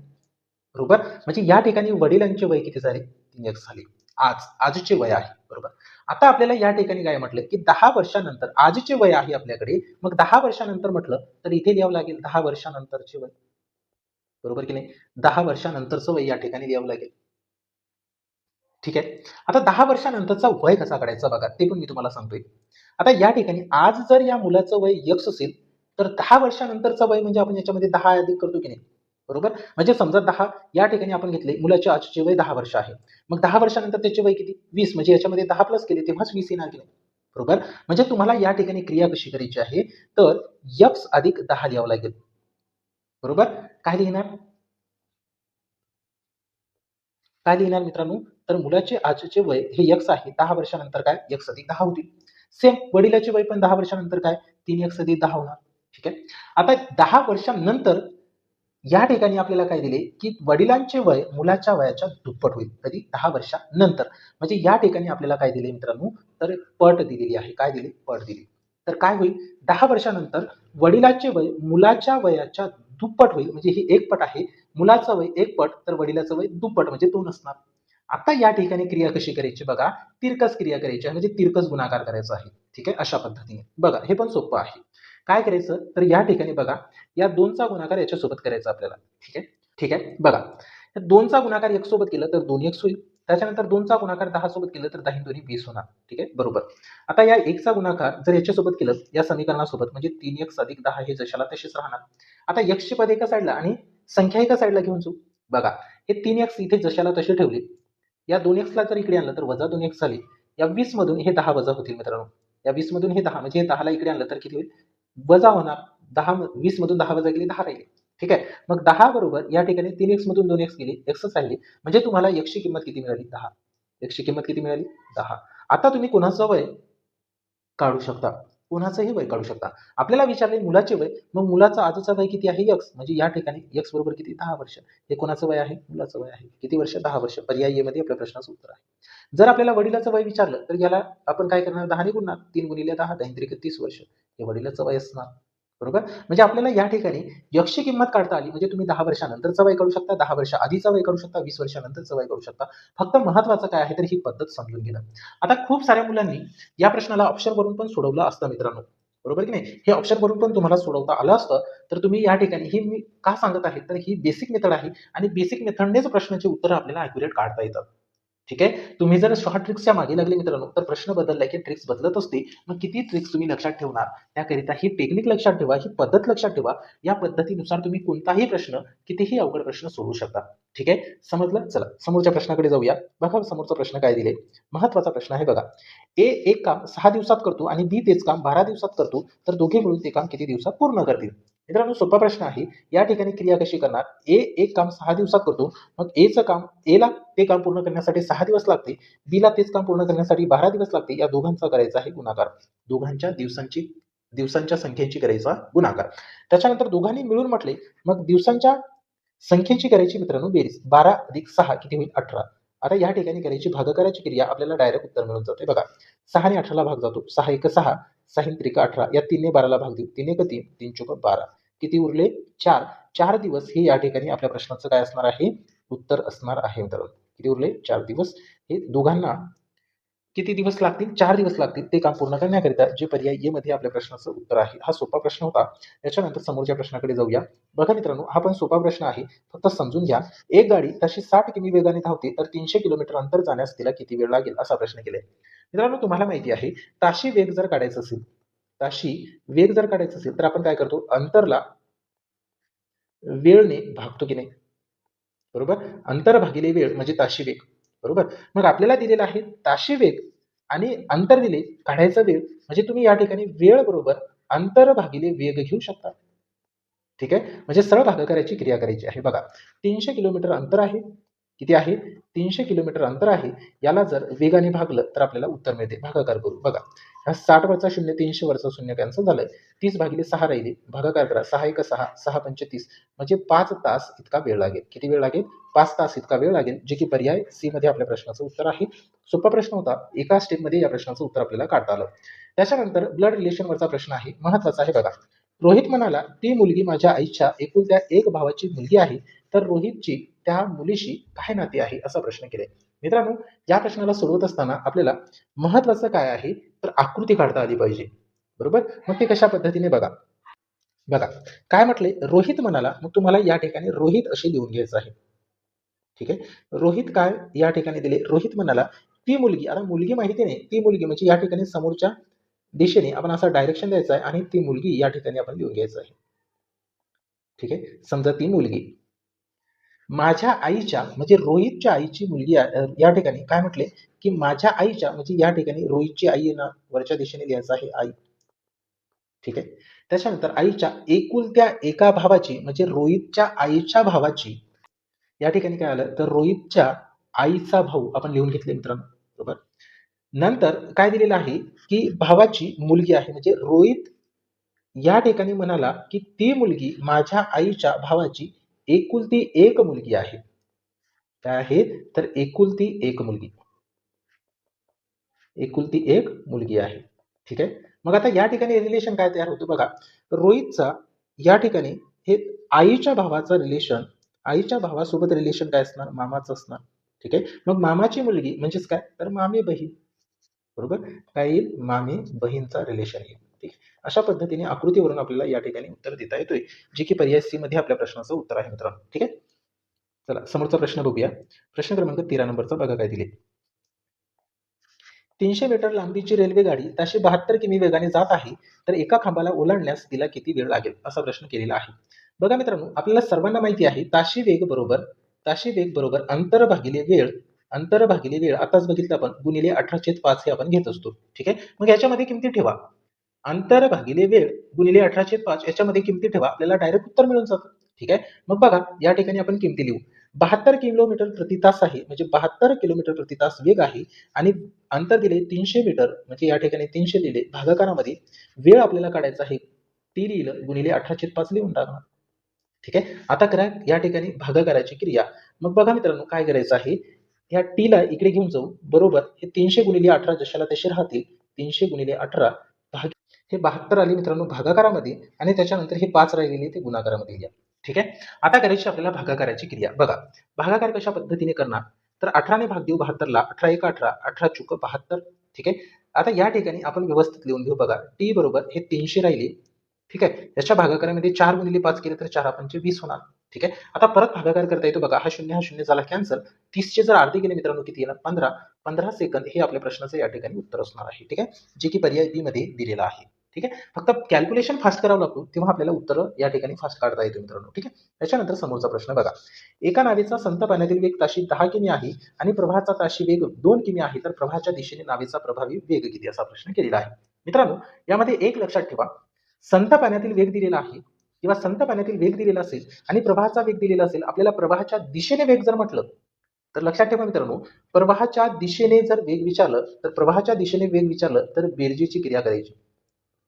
A: बरोबर? म्हणजे या ठिकाणी वडिलांचे वय किती झाले? 3x झाले. आजचे वय आहे. बरोबर. आता आपल्याला या ठिकाणी काय म्हटलं की 10 वर्षानंतर आजचे वय आहे आपल्याकडे. मग 10 वर्षानंतर म्हटलं तर इथे लिहावं लागेल 10 वर्षानंतरचे वय. बरोबर की नाही? 10 वर्षानंतरचं वय या ठिकाणी लिहावं लागेल. ठीक आहे. आता 10 वर्षानंतरचा वय कसा काढायचा बघा ते पण मी तुम्हाला सांगतोय. आता या ठिकाणी आज जर या मुलाचं वय x असेल तर 10 वर्षानंतरचं वय म्हणजे आपण याच्यामध्ये 10 अधिक करतो की नाही? बरोबर? म्हणजे समजा 10 या ठिकाणी आपण घेतले मुलाचे आजचे वय 10 वर्ष आहे. मग 10 वर्षानंतर त्याचे वय किती? 20 म्हणजे याच्यामध्ये 10 प्लस केले तेव्हाच 20 येणार की नाही? बरोबर? म्हणजे तुम्हाला या ठिकाणी क्रिया कशी करायची आहे तर x अधिक 10 लिहावं लागेल. बरोबर? काय लिहिणार? काय लिहिणार मित्रांनो? तर मुलाचे आजचे वय हे x आहे. 10 वर्षानंतर काय? x अधिक 10 होतील. सेम वडिलाचे वय पण 10 वर्षानंतर काय? 3x अधिक 10 होणार. ठीक आहे. आता 10 वर्षांनंतर या ठिकाणी आपल्याला काय दिले, की वडिलांचे वय मुलाच्या वयाच्या दुप्पट होईल. कधी? 10 वर्षानंतर. म्हणजे या ठिकाणी आपल्याला काय दिले मित्रांनो? तर पट दिलेली आहे. काय दिली? पट दिली. तर काय होईल? 10 वर्षानंतर वडिलांचे वय मुलाच्या वयाच्या दुप्पट होईल. म्हणजे ही एक पट आहे. मुलाचं वय 1 पट तर वडिलाचं वय दुप्पट म्हणजे 2 असणार. आता या ठिकाणी क्रिया कशी करायची बघा. तिरकस क्रिया करायची आहे म्हणजे तिरकस गुणाकार करायचा आहे. ठीक आहे. अशा पद्धतीने. बघा हे पण सोपं आहे. काय करायचं तर या ठिकाणी बघा या 2चा गुणाकार याच्यासोबत करायचा आपल्याला. ठीक आहे. ठीक आहे. बघा 2चा गुणाकार 1 सोबत केलं तर 2x होईल. त्याच्यानंतर 2चा गुणाकार 10 सोबत केलं तर 10 2 20 होणार. ठीक आहे. बरोबर. आता या 1चा गुणाकार जर याच्यासोबत केलं या समीकरणासोबत म्हणजे 3x अधिक 10 हे जशाला तसेच राहणार. आता x ची पद एका साईडला आणि संख्या एका साईडला घेऊन जाऊ. बघा हे 3x इथे जशाला तसे ठेवले. या 2x ला जर इकडे आणलं तर वजा 2x झाले. या 20 मधून हे 10 वजा होतील मित्रांनो. या 20 मधून हे 10 म्हणजे हे 10 ला इकडे आणलं तर किती होईल? वजा होणार. 10 20 मधून 10 वजा केले 10 राहिले. ठीक आहे. मग 10 बरोबर या ठिकाणी 3x मधून 2x गेले x राहिले. म्हणजे तुम्हाला x ची किंमत किती मिळाली? 10. x ची किंमत किती मिळाली? 10. आता तुम्ही कोणाचं वय काढू शकता. कोणाचंही वय काढू शकता. आपल्याला विचारले मुलाचे वय, मग मुलाचं आजचं वय किती आहे x, म्हणजे या ठिकाणी x बरोबर किती 10 वर्ष. हे कोणाचं वय आहे? मुलाचं वय आहे. किती वर्ष? 10 वर्ष. पर्याय A मध्ये आपल्या प्रश्नाचं उत्तर आहे. जर आपल्याला वडिलाचं वय विचारलं तर याला आपण काय करणार? 10 ने गुणणार. 3 गुणिले 10 10 त्रिक 30 वर्ष. हे वडिलाचं वय असणार. बरोबर? म्हणजे आपल्याला या ठिकाणी x ची किंमत काढता आली, म्हणजे तुम्ही 10 वर्षानंतरचा वय काढू शकता, 10 वर्ष आधीचा वय काढू शकता, 20 वर्षानंतरचा वय काढू शकता. फक्त महत्त्वाचं काय आहे तर ही पद्धत समजून घेणं. आता खूप साऱ्या मुलांनी या प्रश्नाला ऑप्शन वरून पण सोडवलं असतं मित्रांनो. बरोबर की नाही? हे ऑप्शन वरून पण तुम्हाला सोडवता आलं असतं, तर तुम्ही या ठिकाणी ही मी का सांगत आहे तर ही बेसिक मेथड आहे आणि बेसिक मेथडनेच प्रश्नाची उत्तरं आपल्याला ॲक्युरेट काढता येतात. ठीक आहे. तुम्ही जर शॉर्ट ट्रिक्सच्या मागे लागले मित्रांनो तर प्रश्न बदलला की ट्रिक्स बदलत असते. मग किती ट्रिक्स तुम्ही लक्षात ठेवणार? त्याकरिता ही टेक्निक लक्षात ठेवा, ही पद्धत लक्षात ठेवा. या पद्धतीनुसार तुम्ही कोणताही प्रश्न, कितीही अवघड प्रश्न सोडवू शकता. ठीक आहे. समजलं? चला समोरच्या प्रश्नाकडे जाऊया. बघा समोरचा प्रश्न काय दिले. महत्वाचा प्रश्न आहे बघा. ए एक काम 6 दिवसात करतो आणि बी तेच काम 12 दिवसात करतो, तर दोघे मिळून ते काम किती दिवसात पूर्ण करतील? मित्रांनो सोपा प्रश्न आहे. या ठिकाणी क्रिया कशी करणार? ए एक काम 6 दिवसात करतो, मग एचं काम एला ते काम पूर्ण करण्यासाठी 6 दिवस लागते, बीला तेच काम पूर्ण करण्यासाठी 12 दिवस लागते. या दोघांचा करायचा आहे गुणाकार. दोघांच्या दिवसांच्या संख्येची करायचा गुणाकार. त्याच्यानंतर दोघांनी मिळून म्हटले, मग दिवसांच्या संख्येची करायची मित्रांनो बेरीज. 12 अधिक 6 किती होईल? 18. आता या ठिकाणी करायची भागाकाराची क्रिया, आपल्याला डायरेक्ट उत्तर मिळून जाते. बघा 6 ने 18 ला भाग जातो. 6 एक 6, 6 त्रिक 18. या 3 ने 12 ला भाग देऊ. 3 एक 3, 3 चोक 12. किती उरले? 4. 4 दिवस हे या ठिकाणी आपल्या प्रश्नाचं काय असणार आहे? उत्तर असणार आहे मित्रांनो. किती उरले? 4 दिवस. हे दोघांना किती दिवस लागतील? 4 दिवस लागतील ते काम पूर्ण करण्याकरिता, जे पर्याय ए मध्ये आपल्या प्रश्नाचं उत्तर आहे. हा सोपा प्रश्न होता. त्याच्यानंतर समोरच्या प्रश्नाकडे जाऊया. बघा मित्रांनो हा पण सोपा प्रश्न आहे. फक्त समजून घ्या. एक गाडी तशी 60 किमी वेगाने धावते, तर 300 किलोमीटर अंतर जाण्यास तिला किती वेळ लागेल? असा प्रश्न केलाय. मित्रांनो तुम्हाला माहिती आहे, ताशी वेग जर काढायचा असेल, ताशी वेग जर काढायचा असेल तर आपण काय करतो? अंतरला वेळने भागतो की नाही? बरोबर? अंतर भागिले वेळ म्हणजे ताशी वेग. बरोबर? मग आपल्याला दिलेला आहे ताशी वेग आणि अंतर दिले काढायचा वेळ, म्हणजे तुम्ही या ठिकाणी वेळ बरोबर अंतर भागिले वेग घेऊ शकता. ठीक आहे. म्हणजे सरळ भागाकाराची क्रिया करायची आहे. बघा 300 किलोमीटर अंतर आहे. किती आहे? 300 किलोमीटर अंतर आहे. याला जर वेगाने भागलं तर आपल्याला उत्तर मिळते. भागाकार करू. बघा हा 60 वरचा 0, 300 वरचा 0 कॅन्सल झालंय. 30 भागिले 6 राहिले. भागाकार करा. 6 एक 6, 6 पंचे 30, म्हणजे 5 तास इतका वेळ लागेल. किती वेळ लागेल? 5 तास इतका वेळ लागेल, जे की पर्याय सी मध्ये आपल्या प्रश्नाचं उत्तर आहे. सोपा प्रश्न होता. एका स्टेपमध्ये या प्रश्नाचं उत्तर आपल्याला काढता आलं. त्याच्यानंतर ब्लड रिलेशन वरचा प्रश्न आहे. महत्वाचा आहे बघा. रोहित म्हणाला, ती मुलगी माझ्या आईच्या एकुलत्या एक भावाची मुलगी आहे, तर रोहितची त्या मुलीशी काय नाते आहे? असा प्रश्न केलाय. मित्रांनो या प्रश्नाला सोडवत असताना आपल्याला महत्वाचं काय आहे तर आकृती काढता आली पाहिजे. बरोबर? मग ते कशा पद्धतीने बघा. बघा काय म्हटले? रोहित म्हणाला, मग तुम्हाला या ठिकाणी रोहित असे लिहून घ्यायचं आहे. ठीक आहे. रोहित काय या ठिकाणी दिले? रोहित म्हणाला, ती मुलगी, आता मुलगी माहिती नाही, ती मुलगी म्हणजे या ठिकाणी समोरच्या दिशेने आपण असं डायरेक्शन द्यायचं आहे आणि ती मुलगी या ठिकाणी आपण लिहून घ्यायचं आहे. ठीक आहे. समजा ती मुलगी माझ्या आईच्या म्हणजे रोहितच्या आईची मुलगी या ठिकाणी काय म्हटले की माझ्या आईच्या म्हणजे या ठिकाणी रोहितची आई आहे ना, वरच्या दिशेने लिहायचं आहे आई. ठीक आहे. त्याच्यानंतर आईच्या एकुलत्या एका भावाची म्हणजे रोहितच्या आईच्या भावाची, या ठिकाणी काय आलं तर रोहितच्या आईचा भाऊ आपण लिहून घेतले मित्रांनो. बरोबर? नंतर काय दिलेलं आहे की भावाची मुलगी आहे, म्हणजे रोहित या ठिकाणी म्हणाला की ती मुलगी माझ्या आईच्या भावाची एकुलती एक मुलगी आहे. काय आहे तर एकुलती एक मुलगी. एकुलती एक मुलगी आहे. ठीक आहे. मग आता या ठिकाणी रिलेशन काय तयार होतं बघा. रोहितचा या ठिकाणी हे आईच्या भावाचं रिलेशन, आईच्या भावासोबत रिलेशन काय असणार? मामाचं असणार. ठीक आहे. मग मामाची मुलगी म्हणजेच काय तर मामे बहीण. बरोबर? काय येईल? मामे बहीणचा रिलेशन येईल. ठीक. अशा पद्धतीने आकृतीवरून आपल्याला या ठिकाणी उत्तर देता येतोय, जे की पर्याय सी मध्ये आपल्या प्रश्नाचं उत्तर आहे मित्रांनो. ठीक आहे. चला समोरचा प्रश्न बघूया. प्रश्न क्रमांक 13 नंबरचा बघा काय दिले. 300 मीटर लांबीची रेल्वे गाडी ताशी 72 किमी वेगाने जात आहे, तर एका खांबाला ओलांडण्यास तिला किती वेळ लागेल? असा प्रश्न केलेला आहे. बघा मित्रांनो आपल्याला सर्वांना माहिती आहे ताशी वेग बरोबर अंतर भागिले वेळ. अंतर भागिले वेळ आताच बघितलं आपण गुणिले 18/5 हे आपण घेत असतो. ठीक आहे. मग याच्यामध्ये किमती ठेवा. अंतर भागिले वेळ गुणिले 18/5 याच्यामध्ये किमती ठेवा, आपल्याला डायरेक्ट उत्तर मिळून जातं. ठीक आहे. मग बघा या ठिकाणी आपण किमती लिहू. 72 किलोमीटर प्रति तास आहे, म्हणजे 72 किलोमीटर प्रति तास वेग आहे आणि अंतर दिले 300 मीटर, म्हणजे या ठिकाणी 300 लिहिले, भागाकारामध्ये वेळ आपल्याला काढायचा आहे, टी लिहिलं गुणिले 18/5 लिहून टाकणार. ठीक आहे. आता करा या ठिकाणी भागाकाराची क्रिया. मग बघा मित्रांनो काय करायचं आहे, या टीला इकडे घेऊन जाऊ, बरोबर हे 300 गुणिले 18 जशाला तसे राहतील, 300 गुणिले 18 हे 72 आले मित्रांनो भागाकारामध्ये आणि त्याच्यानंतर हे 5 राहिलेले ते गुणाकारामध्ये लिहा. ठीक आहे. आता करायची आपल्याला भागाकाराची क्रिया. बघा भागाकार कशा पद्धतीने करणार, तर 18 ने भाग देऊ 72 ला, 18 एक 18, 18 चुक 72. ठीक आहे. आता या ठिकाणी आपण व्यवस्थित लिहून घेऊ. बघा टी बरोबर हे 300 राहिले. ठीक आहे. याच्या भागाकारामध्ये 4 गुणिले 5 केले तर 4 5 20 होणार. ठीक आहे. आता परत भागाकार करता येतो. बघा हा शून्य झाला कॅन्सल. 30 चे जर अर्धे केले मित्रांनो किती येणार, 15. 15 सेकंद हे आपल्या प्रश्नाचं या ठिकाणी उत्तर असणार आहे. ठीक आहे, जे की पर्याय बी मध्ये दिलेला आहे. ठीक आहे. फक्त कॅल्क्युलेशन फास्ट करावं लागतो, तेव्हा आपल्याला उत्तर या ठिकाणी फास्ट काढता येतो मित्रांनो. ठीक आहे. त्याच्यानंतर समोरचा प्रश्न बघा, एका नावेचा संत पाण्यातील वेग ताशी 10 किमी आहे आणि प्रवाहाचा ताशी वेग 2 किमी आहे, तर प्रवाहाच्या दिशेने नावेचा प्रभावी वेग किती, असा प्रश्न केलेला आहे. मित्रांनो यामध्ये एक लक्षात ठेवा, संत पाण्यातील वेग दिलेला आहे किंवा संत पाण्यातील वेग दिलेला असेल आणि प्रवाहाचा वेग दिलेला असेल, आपल्याला प्रवाहाच्या दिशेने वेग जर म्हटलं तर लक्षात ठेवा मित्रांनो, प्रवाहाच्या दिशेने जर वेग विचारलं, तर प्रवाहाच्या दिशेने वेग विचारलं तर बेरजेची क्रिया करायची.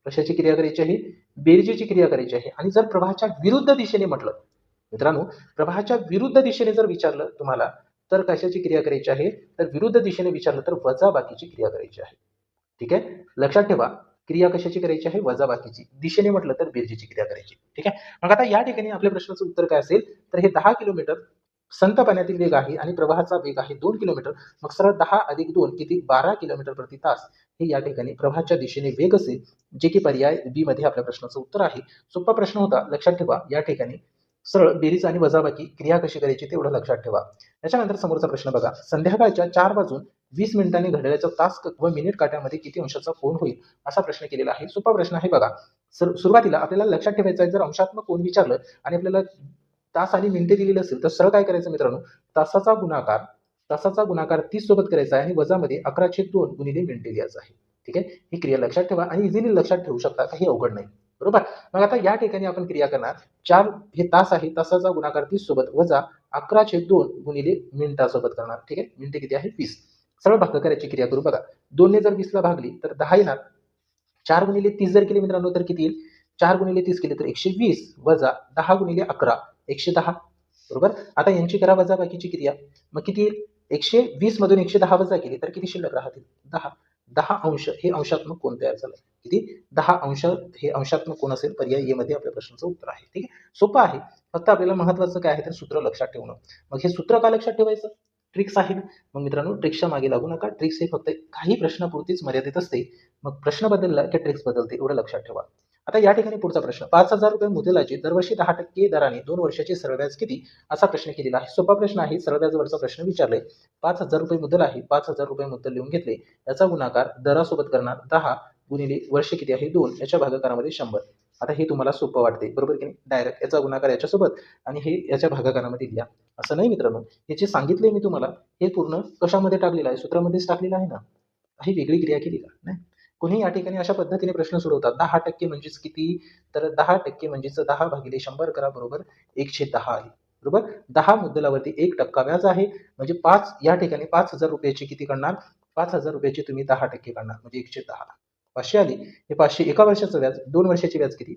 A: कशाची क्रिया करायची आहे, बेरजेची क्रिया करायची आहे. आणि जर प्रवाहाच्या विरुद्ध दिशेने म्हटलं मित्रांनो, प्रवाहाच्या विरुद्ध दिशेने जर विचारलं तुम्हाला, तर कशाची क्रिया करायची आहे, तर विरुद्ध दिशेने विचारलं तर वजा बाकीची क्रिया करायची आहे. ठीक आहे. लक्षात ठेवा, क्रिया कशाची करायची आहे, वजा बाकीची. दिशेने म्हटलं तर बेरजेची क्रिया करायची. ठीक आहे. मग आता या ठिकाणी आपल्या प्रश्नाचं उत्तर काय असेल, तर हे 10 किलोमीटर संत पाण्यातील वेग आहे आणि प्रवाहाचा वेग आहे 2 किलोमीटर. मग सरळ 10 अधिक 2 किती, 12 किलोमीटर प्रति तास हे या ठिकाणी प्रवाहाच्या दिशेने वेग असेल, जे की पर्याय बी मध्ये आपल्या प्रश्नाचं उत्तर आहे. सोपा प्रश्न होता, लक्षात ठेवा. या ठिकाणी सरळ बेरीज आणि वजाबाकी क्रिया कशी करायची तेवढं लक्षात ठेवा. त्याच्यानंतर समोरचा प्रश्न बघा, संध्याकाळच्या 4 वाजून 20 मिनिटांनी घड्याळाच्या तास व मिनिट काट्यामध्ये किती अंशाचा कोन होईल, असा प्रश्न केलेला आहे. सोपा प्रश्न आहे बघा. सुरुवातीला आपल्याला लक्षात ठेवायचं आहे, जर अंशात्मक कोन विचारलं आणि आपल्याला तास आणि मिनिटे दिलेली असेल, तर सरळ काय करायचं मित्रांनो, तासाचा गुणाकार 30 सोबत करायचा आहे आणि वजामध्ये 11/2 गुणिले मिनिटे लिहायचं आहे. ठीक आहे. ही क्रिया लक्षात ठेवा आणि इझिली लक्षात ठेवू शकता, काही अवघड नाही. बरोबर. मग आता या ठिकाणी आपण क्रिया करणार, 4 हे तास आहे, तासाचा गुणाकार 30 सोबत वजा 11/2 गुणिले मिनिटासोबत करणार. ठीक आहे. मिनिटे किती आहे, 20. सरळ भागाकाराची क्रिया करू. बघा 2 ने जर 20 ला भागली तर 10 येणार. 4 गुणिले 30 जर केले मित्रांनो तर किती येईल, 4 गुणिले 30 केले तर 120 वजा 10 गुणिले 11 110. बरोबर. आता यांची करा वजा बाकीची क्रिया, मग किती येईल, 120 मधून 110 वजा केली तर किती शिल्लक राहतील, 10. 10 अंश हे अंशात्मक कोण तयार झालं, किती, 10 अंश हे अंशात्मक कोण असेल, पर्याय ए मध्ये आपल्या प्रश्नाचं उत्तर आहे. ठीक आहे. सोपं आहे. फक्त आपल्याला महत्वाचं काय आहे तर सूत्र लक्षात ठेवणं. मग हे सूत्र का लक्षात ठेवायचं, ट्रिक्स आहे. मग मित्रांनो ट्रिक्सच्या मागे लागू नका. ट्रिक्स हे फक्त काही प्रश्नापुरतीच मर्यादित असते. मग प्रश्न बदलला की ट्रिक्स बदलते, एवढं लक्षात ठेवा. आता या ठिकाणी पुढचा प्रश्न, 5,000 रुपये मुदलाची दरवर्षी 10% दराने 2 वर्षाचे सरळ व्याज किती, असा प्रश्न केलेला आहे. सोपा प्रश्न आहे. सरळ व्याजावरचा प्रश्न विचारलाय. 5,000 रुपये मुदल आहे, 5,000 रुपये मुद्दल लिहून घेतले, याचा गुणाकार दरासोबत करणार 10 गुणिले वर्ष किती आहे 2, याच्या भागाकारामध्ये 100. आता हे तुम्हाला सोपं वाटते, बरोबर की नाही, डायरेक्ट याचा गुणाकार याच्यासोबत आणि हे याच्या भागाकारामध्ये लिहा. असं नाही मित्रांनो, हे जे सांगितले मी तुम्हाला, हे पूर्ण कशामध्ये टाकलेलं आहे, सूत्रामध्येच टाकलेलं आहे ना. काही वेगळी क्रिया केली का नाही. कोणी या ठिकाणी अशा पद्धतीने प्रश्न सोडवतात. 10% म्हणजेच किती, तर 10% म्हणजेच 10 भागिले 100 करा, बरोबर 110 आहे. बरोबर. 10 मुद्दलावरती 1% व्याज आहे, म्हणजे 5 या ठिकाणी 5,000 रुपयाची किती करणार, 5,000 रुपयाची तुम्ही 10% करणार, म्हणजे 110. 500 आली. हे 500 एका वर्षाचं व्याज, 2 वर्षाचे व्याज किती,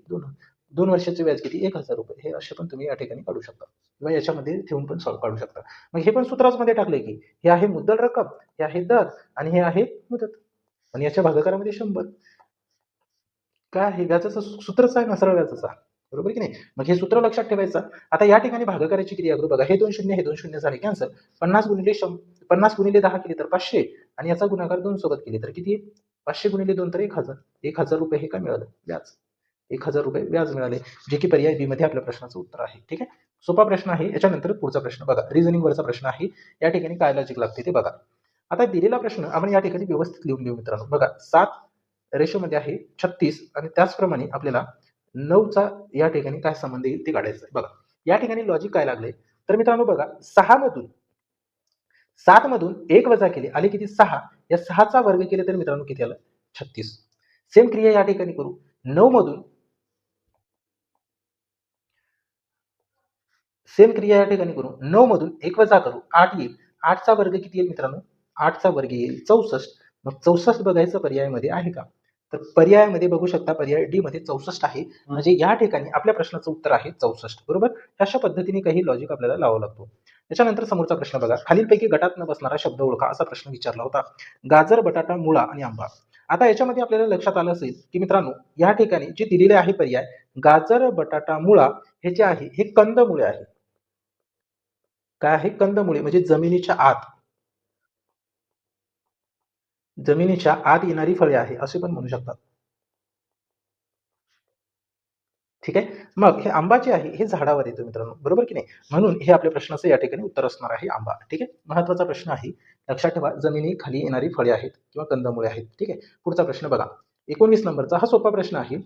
A: 2 वर्षाचे व्याज किती, 1,000 रुपये. हे असे पण तुम्ही या ठिकाणी काढू शकता किंवा याच्यामध्ये ठेवून पण सॉल्व्ह काढू शकता. मग हे पण सूत्रामध्ये टाकले की हे आहे मुद्दल रक्कम, हे आहे दर आणि हे आहे मुदत आणि याच्या भागाकारामध्ये 100. काय आहे, व्याजाचं सूत्रच आहे ना, सरळ व्याजाचा, बरोबर की नाही. मग हे सूत्र लक्षात ठेवायचं. आता या ठिकाणी भागाकाराची क्रिया करू. बघा हे 2 शून्य हे 2 शून्य झाले कॅन्सल. 50 गुणिले 50 गुणिले 10 केले तर 500 आणि याचा गुणाकार 2 सोबत केले तर किती, 500 गुणिले 2 तर 1,000. 1,000 रुपये हे काय मिळालं, व्याज. 1,000 रुपये व्याज मिळाले, जे की पर्याय बी मध्ये आपल्या प्रश्नाचं उत्तर आहे. ठीक आहे. सोपा प्रश्न आहे. याच्यानंतर पुढचा प्रश्न बघा, रिझनिंग वरचा प्रश्न आहे. या ठिकाणी काय लॉजिक लागते ते बघा. आता दिलेला प्रश्न आपण या ठिकाणी व्यवस्थित लिहून घेऊ मित्रांनो. बघा 7 रेशोमध्ये आहे 36 आणि त्याचप्रमाणे आपल्याला 9चा या ठिकाणी काय संबंध येईल ते काढायचं आहे. बघा या ठिकाणी लॉजिक काय लागले, तर मित्रांनो बघा 7 मधून 1 वजा केले, आले किती 6. या 6चा वर्ग केले तर मित्रांनो किती आलं, 36. सेम क्रिया या ठिकाणी करू. 9 मधून सेम क्रिया या ठिकाणी करू. 9 मधून 1 वजा करू 8 येईल. 8 चा वर्ग किती येईल मित्रांनो? 8 चा वर्ग येईल 64. मग 64 बघायचं पर्यायामध्ये आहे का? तर पर्यायामध्ये बघू शकता पर्याय डी मध्ये 64 आहे. म्हणजे या ठिकाणी आपल्या प्रश्नाचं उत्तर आहे 64. बरोबर? अशा पद्धतीने काही लॉजिक आपल्याला लावावं लागतो. त्याच्यानंतर समोरचा प्रश्न बघा. खालीलपैकी गटात न बसणारा शब्द ओळखा असा प्रश्न विचारला होता. गाजर, बटाटा, मुळा आणि आंबा. आता याच्यामध्ये आपल्याला लक्षात आलं असेल की मित्रांनो या ठिकाणी जे दिलेले आहे पर्याय गाजर, बटाटा, मुळा हे जे आहे हे कंदमुळे आहे. काय आहे? कंदमुळे म्हणजे जमिनीच्या आत येणारी फळे आहे असे पण म्हणू शकतात. ठीक आहे. मग हे आंबा जे आहे हे झाडावर येतो मित्रांनो, बरोबर की नाही? म्हणून हे आपल्या प्रश्नाचं या ठिकाणी उत्तर असणार आहे आंबा. ठीक आहे. महत्वाचा प्रश्न आहे. लक्षात ठेवा जमिनीखाली येणारी फळे आहेत किंवा कंदमुळे आहेत. ठीक आहे. पुढचा प्रश्न बघा. 19 नंबरचा हा सोपा प्रश्न आहे.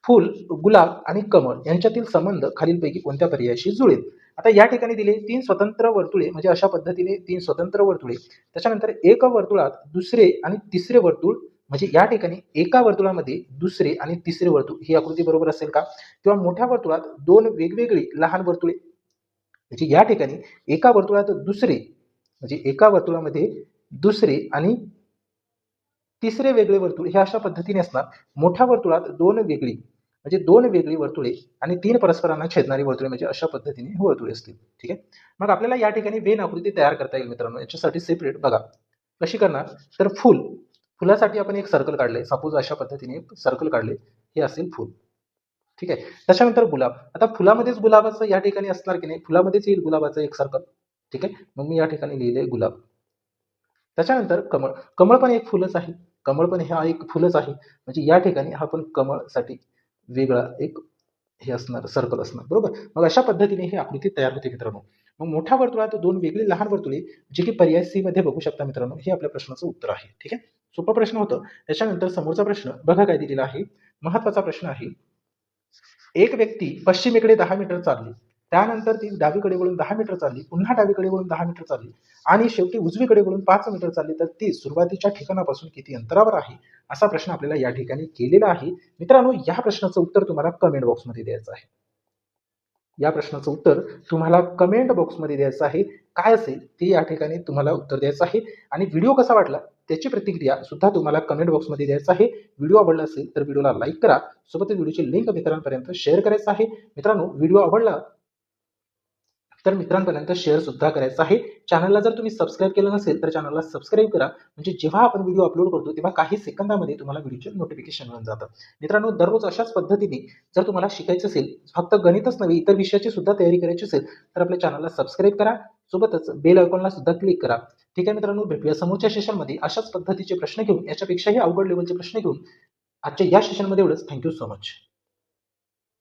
A: फुल, गुलाब आणि कमळ यांच्यातील संबंध खालीलपैकी कोणत्या पर्यायाशी जुळेल? आता या ठिकाणी दिले 3 स्वतंत्र वर्तुळे म्हणजे अशा पद्धतीने 3 स्वतंत्र वर्तुळे. त्याच्यानंतर एक वर्तुळात दुसरे आणि तिसरे वर्तुळ म्हणजे या ठिकाणी एका वर्तुळामध्ये दुसरे आणि तिसरे वर्तुळ ही आकृती बरोबर असेल का? किंवा मोठ्या वर्तुळात दोन वेगवेगळी लहान वर्तुळे म्हणजे या ठिकाणी एका वर्तुळात दुसरे म्हणजे एका वर्तुळामध्ये दुसरे आणि तिसरे वेगळे वर्तुळ हे अशा पद्धतीने असणार. मोठ्या वर्तुळात दोन वेगळी वर्तुळे आणि 3 परस्परांना छेदणारी वर्तुळे म्हणजे अशा पद्धतीने ही वर्तुळे असतील. ठीक आहे. मग आपल्याला या ठिकाणी वेन आकृती तयार करता येईल मित्रांनो. याच्यासाठी सेपरेट बघा कशी करणार. तर फुलासाठी आपण एक सर्कल काढले. सपोज अशा पद्धतीने सर्कल काढले. हे असेल फुल. ठीक आहे. त्याच्यानंतर गुलाब. आता फुलामध्येच गुलाबाचं या ठिकाणी असणार की नाही, फुलामध्येच येईल गुलाबाचं एक सर्कल. ठीक आहे. मग मी या ठिकाणी लिहिले गुलाब. त्याच्यानंतर कमळ. कमळ पण एक फुलच आहे. कमळ पण हा एक फुलच आहे. म्हणजे या ठिकाणी हा पण कमळसाठी वेगळा एक हे असणार सर्कल असणार. बरोबर? मग अशा पद्धतीने ही आकृती तयार होते मित्रांनो. मग मोठ्या वर्तुळात दोन वेगळी लहान वर्तुळे जे की पर्याय सी मध्ये बघू शकता मित्रांनो. हे आपल्या प्रश्नाचं उत्तर आहे. ठीक आहे. सोपा प्रश्न होतं. त्याच्यानंतर समोरचा प्रश्न बघा काय दिलेला आहे. महत्वाचा प्रश्न आहे. एक व्यक्ती पश्चिमेकडे 10 मीटर चालली. त्यानंतर ती डावीकडे वळून 10 मीटर चालली. पुन्हा डावीकडे वळून 10 मीटर चालली आणि शेवटी उजवीकडे वळून 5 मीटर चालली. तर ती सुरुवातीच्या ठिकाणापासून किती अंतरावर आहे? असा प्रश्न आपल्याला या ठिकाणी केलेला आहे. मित्रांनो या प्रश्नाचं उत्तर तुम्हाला कमेंट बॉक्समध्ये द्यायचं आहे. या प्रश्नाचं उत्तर तुम्हाला कमेंट बॉक्समध्ये द्यायचं आहे. काय असेल ते या ठिकाणी तुम्हाला उत्तर द्यायचं आहे आणि व्हिडिओ कसा वाटला त्याची प्रतिक्रिया सुद्धा तुम्हाला कमेंट बॉक्समध्ये द्यायचं आहे. व्हिडिओ आवडला असेल तर व्हिडिओला लाईक करा. सोबतच व्हिडिओची लिंक मित्रांपर्यंत शेअर करायचं आहे. मित्रांनो व्हिडिओ आवडला तर मित्रांपर्यंत शेअर सुद्धा करायचं आहे. चॅनलला जर तुम्ही सबस्क्राईब केलं नसेल तर चॅनलला सबस्क्राईब करा. म्हणजे जेव्हा आपण व्हिडिओ अपलोड करतो तेव्हा काही सेकंदामध्ये तुम्हाला व्हिडिओचे नोटिफिकेशन मिळून जातं. मित्रांनो दररोज अशाच पद्धतीने जर तुम्हाला शिकायचं असेल फक्त गणितच नव्हे इतर विषयाची सुद्धा तयारी करायची असेल तर आपल्या चॅनलला सबस्क्राईब करा. सोबतच बेल आयकॉनला सुद्धा क्लिक करा. ठीक आहे मित्रांनो भेटूया समोरच्या सेशनमध्ये अशाच पद्धतीचे प्रश्न घेऊन याच्यापेक्षाही अवघड लेवलचे प्रश्न घेऊन. आजच्या या सेशनमध्ये एवढंच. Thank you so much.